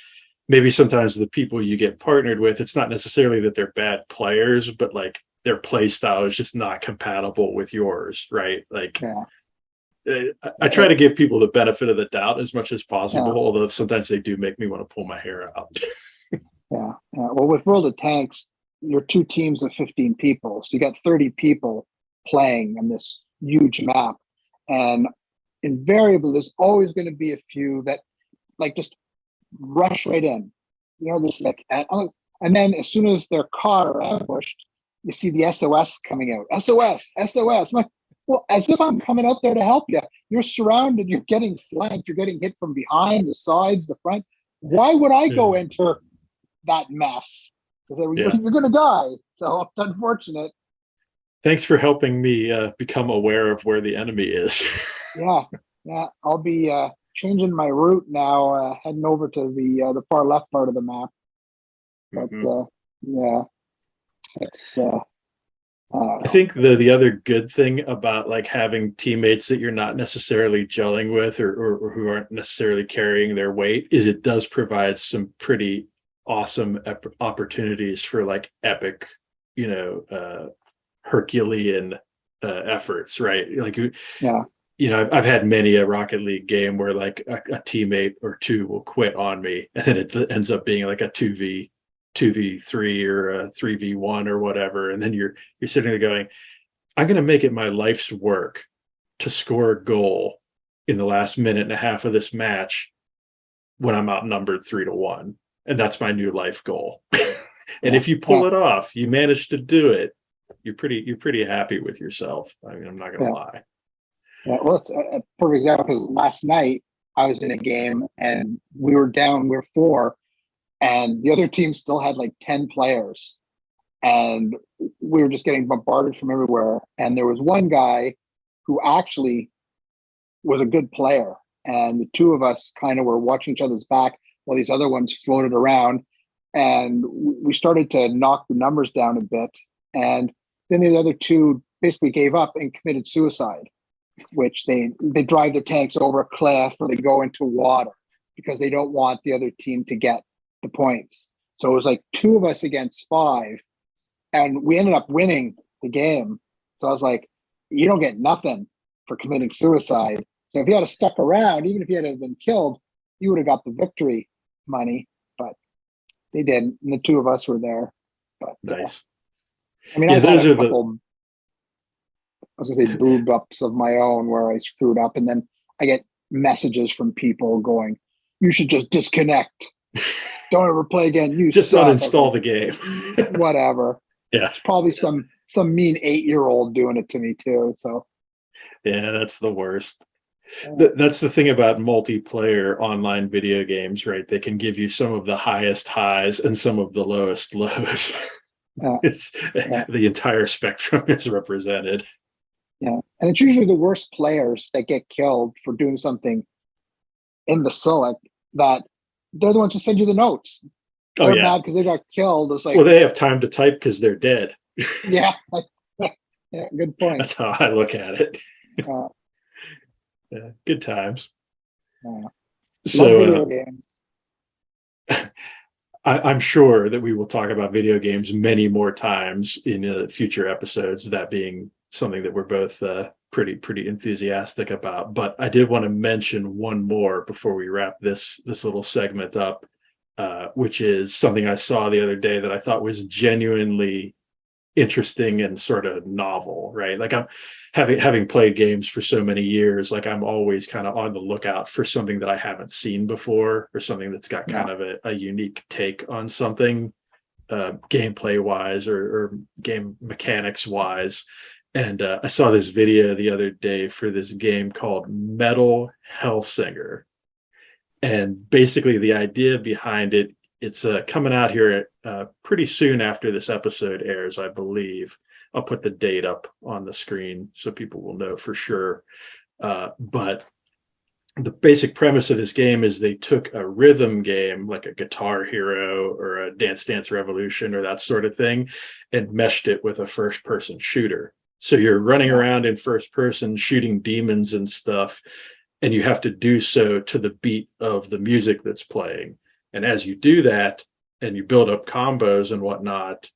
maybe sometimes the people you get partnered with, it's not necessarily that they're bad players, but like their play style is just not compatible with yours, right? Like I try to give people the benefit of the doubt as much as possible, although sometimes they do make me want to pull my hair out. Well, with World of Tanks, you're two teams of 15 people. So you got 30 people playing on this huge map. And invariably, there's always going to be a few that like just rush right in. This like, and then as soon as they're caught or ambushed, you see the SOS coming out. SOS, SOS. I'm like, well, as if I'm coming out there to help you. You're surrounded, you're getting flanked, you're getting hit from behind, the sides, the front. Why would I go into that mess? Because you're going to die. So it's unfortunate. Thanks for helping me become aware of where the enemy is. Yeah. I'll be changing my route now, heading over to the far left part of the map. But it's. I think the other good thing about like having teammates that you're not necessarily gelling with or who aren't necessarily carrying their weight is it does provide some pretty awesome opportunities for like epic, Herculean efforts, right? Like, I've had many a Rocket League game where like a teammate or two will quit on me, and then it ends up being like a 2v3 or a 3v1 or whatever, and then you're sitting there going, I'm going to make it my life's work to score a goal in the last minute and a half of this match when I'm outnumbered 3-1, and that's my new life goal. And if you pull it off, you manage to do it, you're pretty happy with yourself. I mean, I'm not going to lie. Well, it's a perfect example because last night I was in a game and we were down, we're 4, and the other team still had like 10 players, and we were just getting bombarded from everywhere. And there was one guy who actually was a good player, and the two of us kind of were watching each other's back while these other ones floated around, and we started to knock the numbers down a bit. And then the other two basically gave up and committed suicide, which they drive their tanks over a cliff or they go into water because they don't want the other team to get the points. So it was like 2 of us against 5, and we ended up winning the game. So I was like, you don't get nothing for committing suicide. So if you had stuck around, even if you had been killed, you would have got the victory money, but they didn't. And the 2 of us were there. But nice. I mean, I had a couple, I was going to say boob ups of my own where I screwed up, and then I get messages from people going, you should just disconnect. Don't ever play again. You just suck. uninstall the game. Whatever. Yeah. It's probably some mean 8-year-old doing it to me too. So yeah, that's the worst. That's the thing about multiplayer online video games, right? They can give you some of the highest highs and some of the lowest lows. The entire spectrum is represented. Yeah. And it's usually the worst players that get killed for doing something imbecilic that they're the ones who send you the notes. They're mad because they got killed. It's like, well, they have time to type because they're dead. Yeah. Yeah, good point. That's how I look at it. Good times. So I'm sure that we will talk about video games many more times in future episodes, that being something that we're both pretty enthusiastic about. But I did want to mention one more before we wrap this little segment up, which is something I saw the other day that I thought was genuinely interesting and sort of novel, right? Like I'm having played games for so many years, like I'm always kind of on the lookout for something that I haven't seen before, or something that's got kind of a unique take on something, gameplay wise or game mechanics wise. And I saw this video the other day for this game called Metal Hellsinger. And basically the idea behind it, it's coming out here pretty soon after this episode airs, I believe. I'll put the date up on the screen so people will know for sure. But the basic premise of this game is they took a rhythm game like a Guitar Hero or a Dance Dance Revolution or that sort of thing and meshed it with a first-person shooter. So you're running around in first person shooting demons and stuff, and you have to do so to the beat of the music that's playing. And as you do that, and you build up combos and whatnot,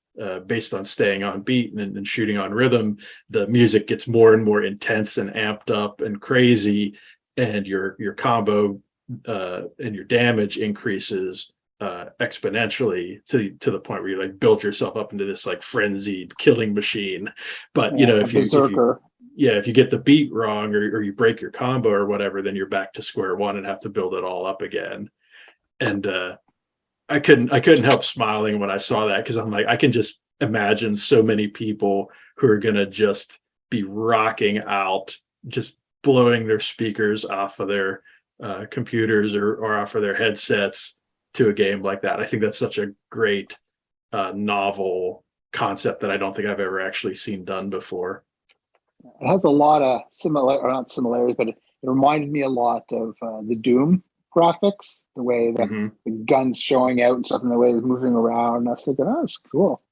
based on staying on beat and shooting on rhythm, the music gets more and more intense and amped up and crazy, and your combo and your damage increases exponentially to the point where you like build yourself up into this like frenzied killing machine. But if you get the beat wrong or you break your combo or whatever, then you're back to square one and have to build it all up again. And I couldn't help smiling when I saw that, because I'm like, I can just imagine so many people who are gonna just be rocking out, just blowing their speakers off of their computers or off of their headsets to a game like that. I think that's such a great novel concept that I don't think I've ever actually seen done before. It has a lot of not similarities, but it reminded me a lot of the Doom graphics, the way the guns showing out and stuff, and the way it's moving around. I was thinking, oh, that's cool.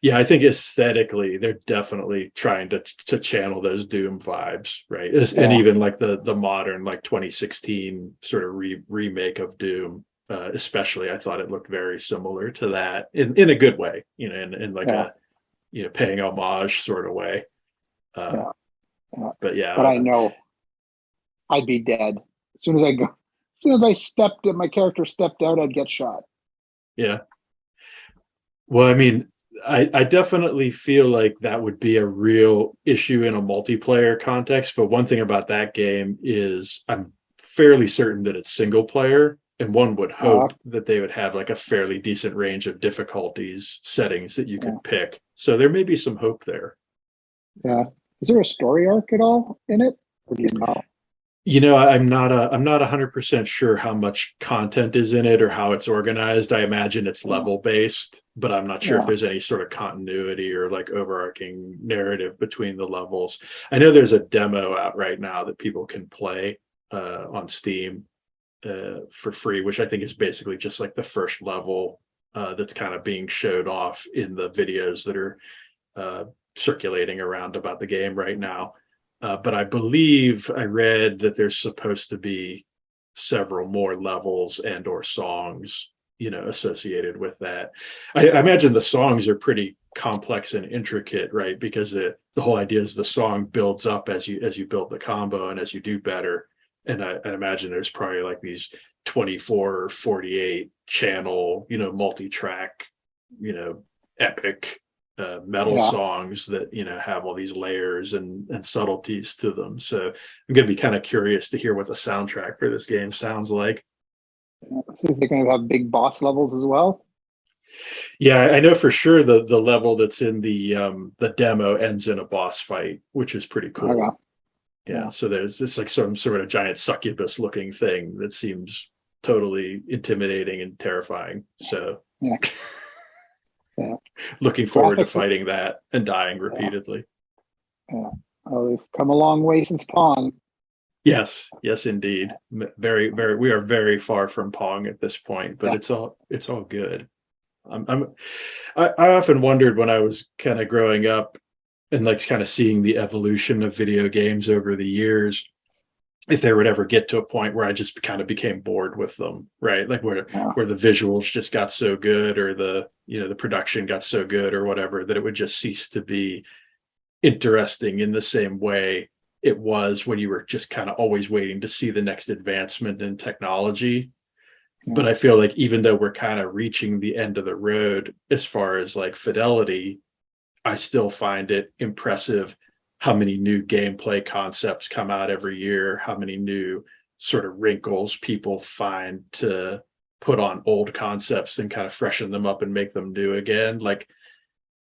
Yeah, I think aesthetically they're definitely trying to channel those Doom vibes, right? And even like the modern like 2016 sort of remake of Doom, especially, I thought it looked very similar to that in a good way, in like a paying homage sort of way. But I know I'd be dead as soon as my character stepped out, I'd get shot. Yeah. Well, I mean, I definitely feel like that would be a real issue in a multiplayer context. But one thing about that game is I'm fairly certain that it's single player, and one would hope that they would have like a fairly decent range of difficulties settings that you could pick. So there may be some hope there. Yeah. Is there a story arc at all in it? Or do you know? I'm not 100% sure how much content is in it or how it's organized. I imagine it's level based, but I'm not sure if there's any sort of continuity or like overarching narrative between the levels. I know there's a demo out right now that people can play on Steam for free, which I think is basically just like the first level that's kind of being showed off in the videos that are circulating around about the game right now. But I believe I read that there's supposed to be several more levels and or songs, associated with that. I imagine the songs are pretty complex and intricate, right? Because the whole idea is the song builds up as you build the combo and as you do better. And I imagine there's probably like these 24 or 48 channel, multi-track, epic metal songs that have all these layers and subtleties to them. So I'm going to be kind of curious to hear what the soundtrack for this game sounds like. See if they're going to have big boss levels as well. Yeah, I know for sure the level that's in the demo ends in a boss fight, which is pretty cool. Yeah, so it's like some sort of giant succubus looking thing that seems totally intimidating and terrifying. So looking forward to fighting that and dying repeatedly. Oh, they've come a long way since Pong. Yes, indeed. Very, very. We are very far from Pong at this point, but it's all good. I often wondered when I was kind of growing up and like kind of seeing the evolution of video games over the years, if they would ever get to a point where I just kind of became bored with them, right? Like where the visuals just got so good, or the production got so good or whatever, that it would just cease to be interesting in the same way it was when you were just kind of always waiting to see the next advancement in technology. But I feel like even though we're kind of reaching the end of the road as far as like fidelity, I still find it impressive how many new gameplay concepts come out every year, how many new sort of wrinkles people find to put on old concepts and kind of freshen them up and make them new again. Like,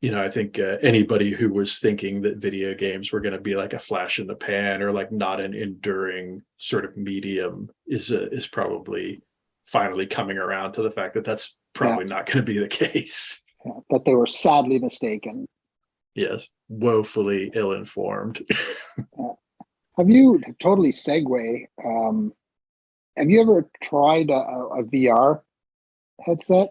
I think anybody who was thinking that video games were going to be like a flash in the pan or like not an enduring sort of medium is probably finally coming around to the fact that that's probably not going to be the case. Yeah, but they were sadly mistaken. Yes, woefully ill-informed. Have you totally segue? Have you ever tried a VR headset?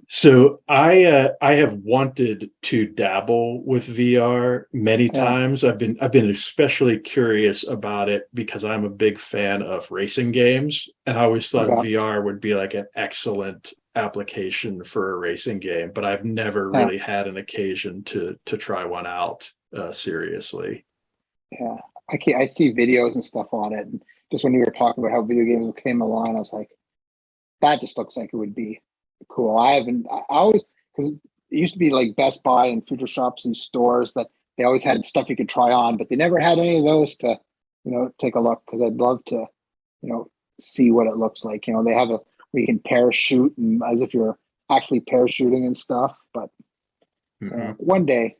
So I have wanted to dabble with VR many times. I've been especially curious about it because I'm a big fan of racing games, and I always thought VR would be like an excellent application for a racing game, but I've never really had an occasion to try one out seriously. Yeah, I see videos and stuff on it, and just when you were talking about how video games came along, I was like, that just looks like it would be cool. I always, because it used to be like Best Buy and Future Shops and stores that they always had stuff you could try on, but they never had any of those to, take a look, because I'd love to, see what it looks like. They have where you can parachute and as if you're actually parachuting and stuff, but one day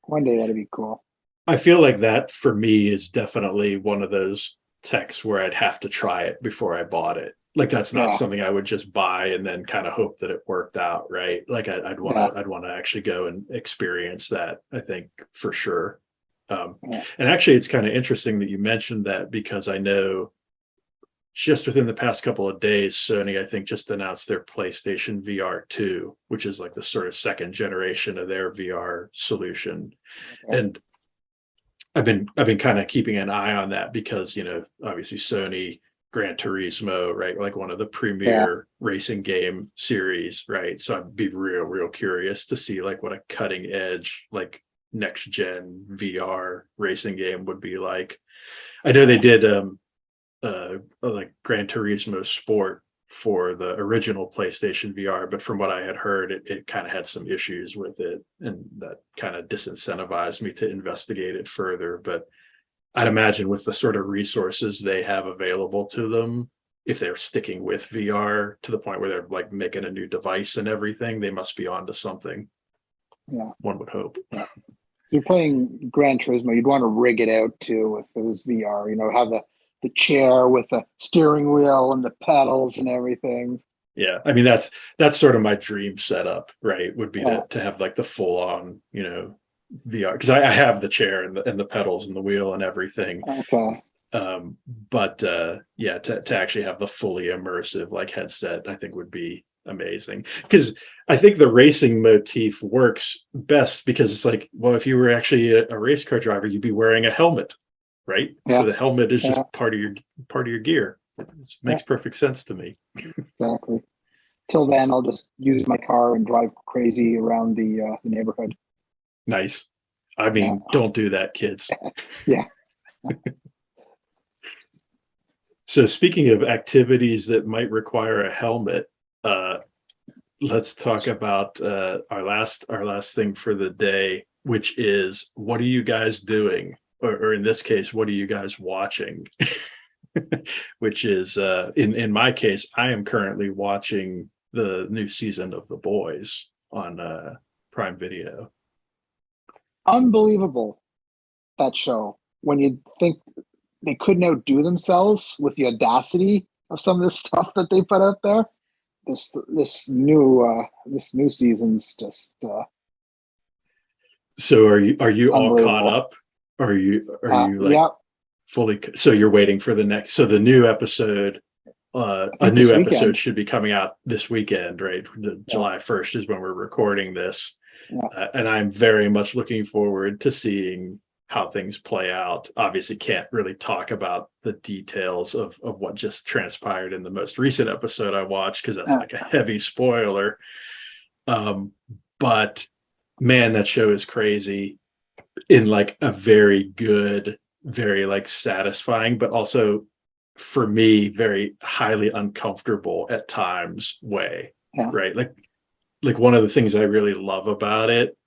that'd be cool. I feel like that for me is definitely one of those techs where I'd have to try it before I bought it. Like that's not something I would just buy and then kind of hope that it worked out, right? Like I'd want to actually go and experience that, I think, for sure. And actually, it's kind of interesting that you mentioned that, because I know just within the past couple of days, Sony, I think, just announced their PlayStation VR 2, which is like the sort of second generation of their VR solution. And I've been kind of keeping an eye on that because, obviously Sony, Gran Turismo, right? Like one of the premier racing game series, right? So I'd be real curious to see like what a cutting edge, like next gen VR racing game would be like. I know they did like Gran Turismo Sport for the original PlayStation VR, but from what I had heard, it kind of had some issues with it, and that kind of disincentivized me to investigate it further. But I'd imagine with the sort of resources they have available to them, if they're sticking with VR to the point where they're like making a new device and everything, they must be onto something. Yeah, one would hope. Yeah. You're playing Gran Turismo, you'd want to rig it out too if it was VR. Have the chair with the steering wheel and the pedals and everything. Yeah, I mean that's sort of my dream setup, right? Would be to have like the full on, VR, because I have the chair and the pedals and the wheel and everything. Okay. But to actually have the fully immersive like headset, I think would be amazing, because I think the racing motif works best because it's like, well, if you were actually a race car driver, you'd be wearing a helmet, right? So the helmet is just part of your gear. It makes perfect sense to me. Exactly. Till then, I'll just use my car and drive crazy around the neighborhood. Nice. I mean, don't do that, kids. Yeah. So speaking of activities that might require a helmet, let's talk about our last thing for the day, which is, what are you guys doing? Or in this case, what are you guys watching? Which is, in my case, I am currently watching the new season of The Boys on Prime Video. Unbelievable, that show. When you think they couldn't outdo themselves with the audacity of some of the stuff that they put out there, this new season's just. So are you all caught up? Are you like fully? So you're waiting for the next. So the new episode. A new episode should be coming out this weekend, right? July 1st is when we're recording this. And I'm very much looking forward to seeing how things play out. Obviously can't really talk about the details of what just transpired in the most recent episode I watched, because that's like a heavy spoiler. But man, that show is crazy in like a very good, very like satisfying, but also for me, very highly uncomfortable at times way, right? Like one of the things I really love about it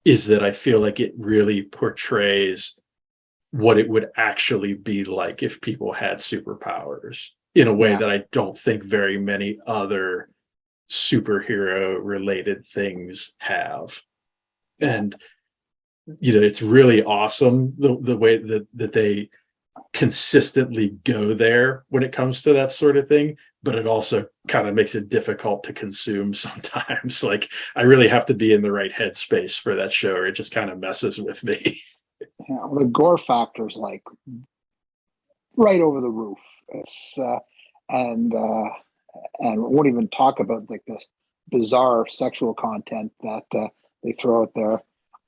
is that I feel like it really portrays what it would actually be like if people had superpowers in a way that I don't think very many other superhero related things have. And it's really awesome the way that they consistently go there when it comes to that sort of thing, but it also kind of makes it difficult to consume sometimes. Like, I really have to be in the right headspace for that show, or it just kind of messes with me. Well, the gore factor is like right over the roof. It's and we won't even talk about like this bizarre sexual content that they throw out there.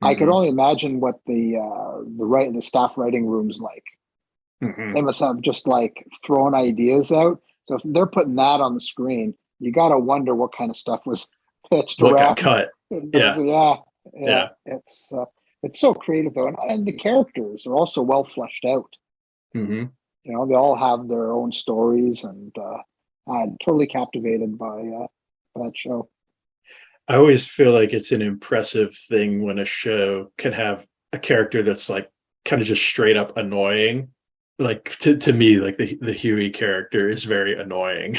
I could only imagine what the staff writing room's like. They must have just like thrown ideas out. So if they're putting that on the screen, you got to wonder what kind of stuff was pitched What around. got cut? Yeah. It's so creative though, and the characters are also well fleshed out. They all have their own stories, and I'm totally captivated by that show. I always feel like it's an impressive thing when a show can have a character that's like kind of just straight up annoying. Like to me, like the Huey character is very annoying,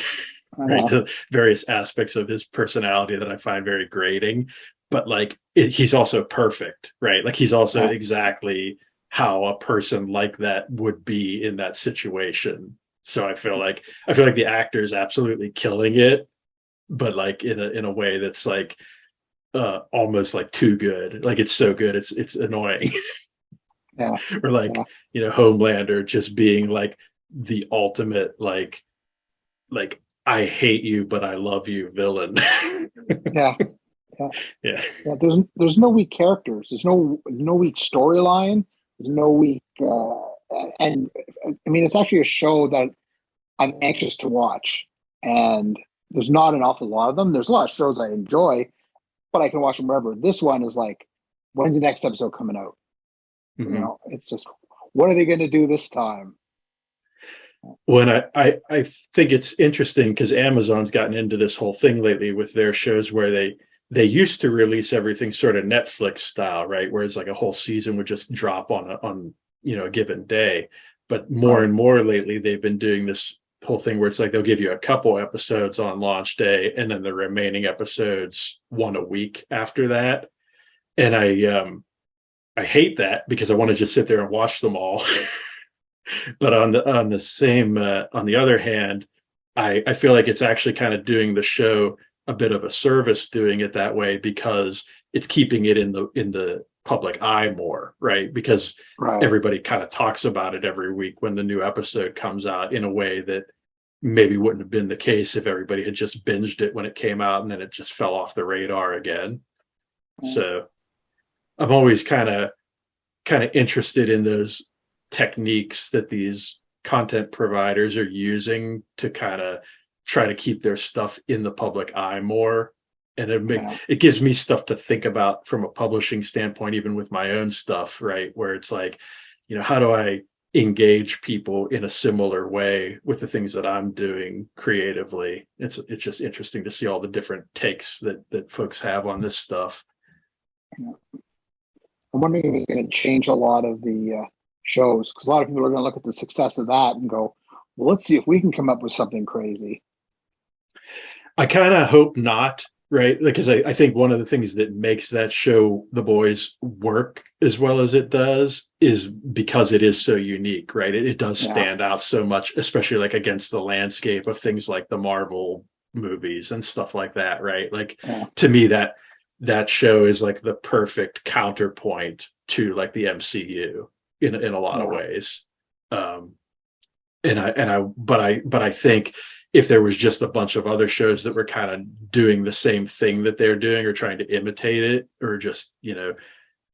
right? To various aspects of his personality that I find very grating. But like he's also perfect, right? Like he's also exactly how a person like that would be in that situation. So I feel like the actor is absolutely killing it, but like in a way that's like almost like too good. Like it's so good, it's annoying. Or like Homelander just being like the ultimate like I hate you but I love you villain. There's no weak characters. There's no weak storyline. There's no weak and I mean, it's actually a show that I'm anxious to watch, and there's not an awful lot of them. There's a lot of shows I enjoy, but I can watch them wherever. This one is like, when's the next episode coming out? It's just, what are they going to do this time? Well, I think it's interesting because Amazon's gotten into this whole thing lately with their shows where they used to release everything sort of Netflix style, right? Where it's like a whole season would just drop on a given day. But more and more lately, they've been doing this whole thing where it's like they'll give you a couple episodes on launch day and then the remaining episodes one a week after that. And I hate that because I want to just sit there and watch them all. But on the other hand, I feel like it's actually kind of doing the show a bit of a service doing it that way, because it's keeping it in the public eye more, right? Because everybody kind of talks about it every week when the new episode comes out, in a way that maybe wouldn't have been the case if everybody had just binged it when it came out and then it just fell off the radar again. So I'm always kind of interested in those techniques that these content providers are using to kind of try to keep their stuff in the public eye more. And it gives me stuff to think about from a publishing standpoint, even with my own stuff, right? Where it's like, how do I engage people in a similar way with the things that I'm doing creatively? It's just interesting to see all the different takes that folks have on this stuff. I'm wondering if it's going to change a lot of the shows, because a lot of people are going to look at the success of that and go, well, let's see if we can come up with something crazy. I kind of hope not, right? Because I think one of the things that makes that show, The Boys, work as well as it does is because it is so unique, right? It does stand out so much, especially like against the landscape of things like the Marvel movies and stuff like that, right? Like to me, that show is like the perfect counterpoint to like the MCU in a lot of ways. But I think if there was just a bunch of other shows that were kind of doing the same thing that they're doing, or trying to imitate it, or just,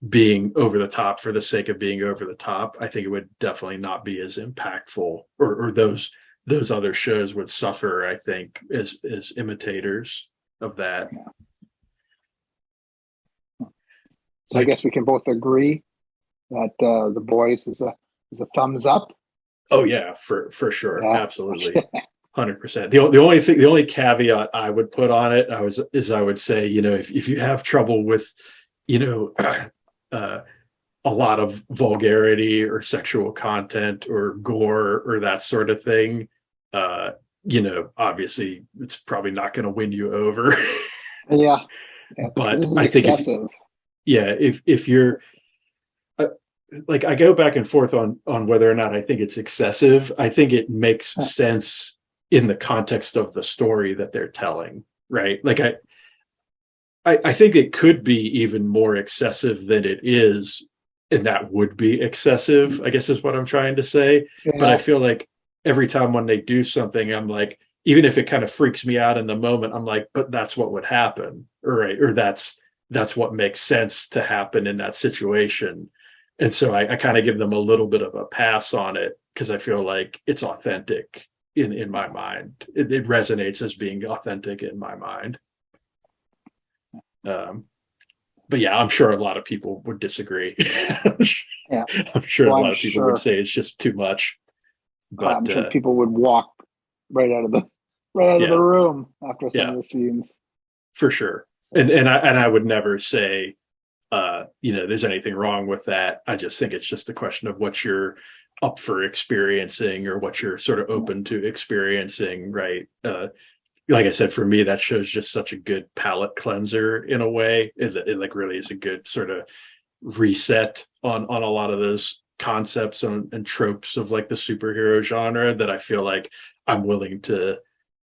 being over the top for the sake of being over the top, I think it would definitely not be as impactful, or those other shows would suffer, I think, as imitators of that. So I guess we can both agree that The Boys is a thumbs up. Oh yeah, for sure, absolutely. 100%. The only caveat I would put on it, I would say, if you have trouble with, uh, a lot of vulgarity or sexual content or gore or that sort of thing, obviously it's probably not going to win you over. Yeah. But This is I think excessive. if you're like, I go back and forth on whether or not I think it's excessive. I think it makes sense in the context of the story that they're telling, right? Like I think it could be even more excessive than it is, and that would be excessive, I guess is what I'm trying to say. Yeah. But I feel like every time when they do something, I'm like, even if it kind of freaks me out in the moment, I'm like, but that's what would happen, right? Or that's what makes sense to happen in that situation. And so I kind of give them a little bit of a pass on it because I feel like it's authentic in my mind. It resonates as being authentic in my mind. But yeah, I'm sure a lot of people would disagree. Yeah. I'm sure Well, a lot I'm of people sure. would say it's just too much. But I'm sure people would walk right out of the room after some of the scenes. For sure. And I would never say there's anything wrong with that. I just think it's just a question of what you're up for experiencing or what you're sort of open to experiencing, right? Like I said, for me, that show's just such a good palate cleanser in a way. It like really is a good sort of reset on a lot of those concepts and tropes of like the superhero genre that I feel like I'm willing to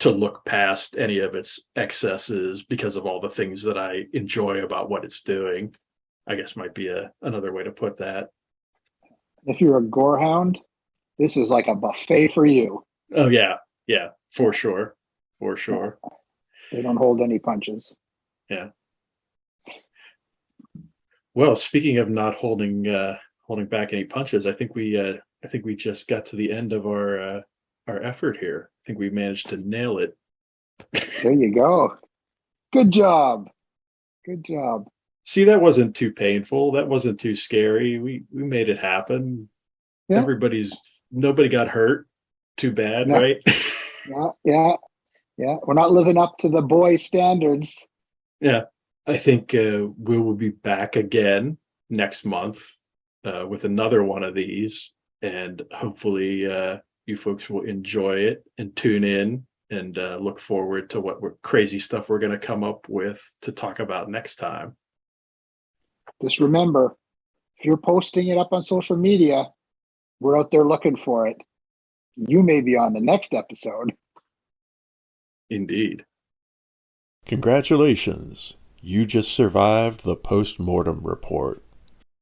look past any of its excesses because of all the things that I enjoy about what it's doing, I guess might be another way to put that. If you're a gorehound, this is like a buffet for you. Oh yeah, for sure. They don't hold any punches. Yeah. Well, speaking of not holding back any punches, I think we just got to the end of our effort here. I think we managed to nail it. There you go. Good job. See, that wasn't too painful. That wasn't too scary. We made it happen. Yeah. Nobody got hurt too bad, No. right? Yeah. We're not living up to the boy standards. Yeah. I think we will be back again next month with another one of these, and hopefully you folks will enjoy it and tune in and look forward to what crazy stuff we're going to come up with to talk about next time. Just remember, if you're posting it up on social media, we're out there looking for it. You may be on the next episode. Indeed. Congratulations. You just survived the post-mortem report.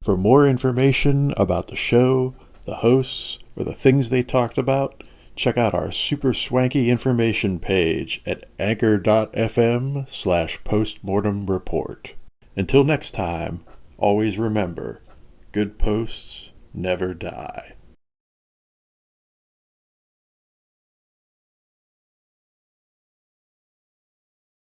For more information about the show, the hosts, or the things they talked about, check out our super swanky information page at anchor.fm/postmortemreport. Until next time, always remember, good posts never die.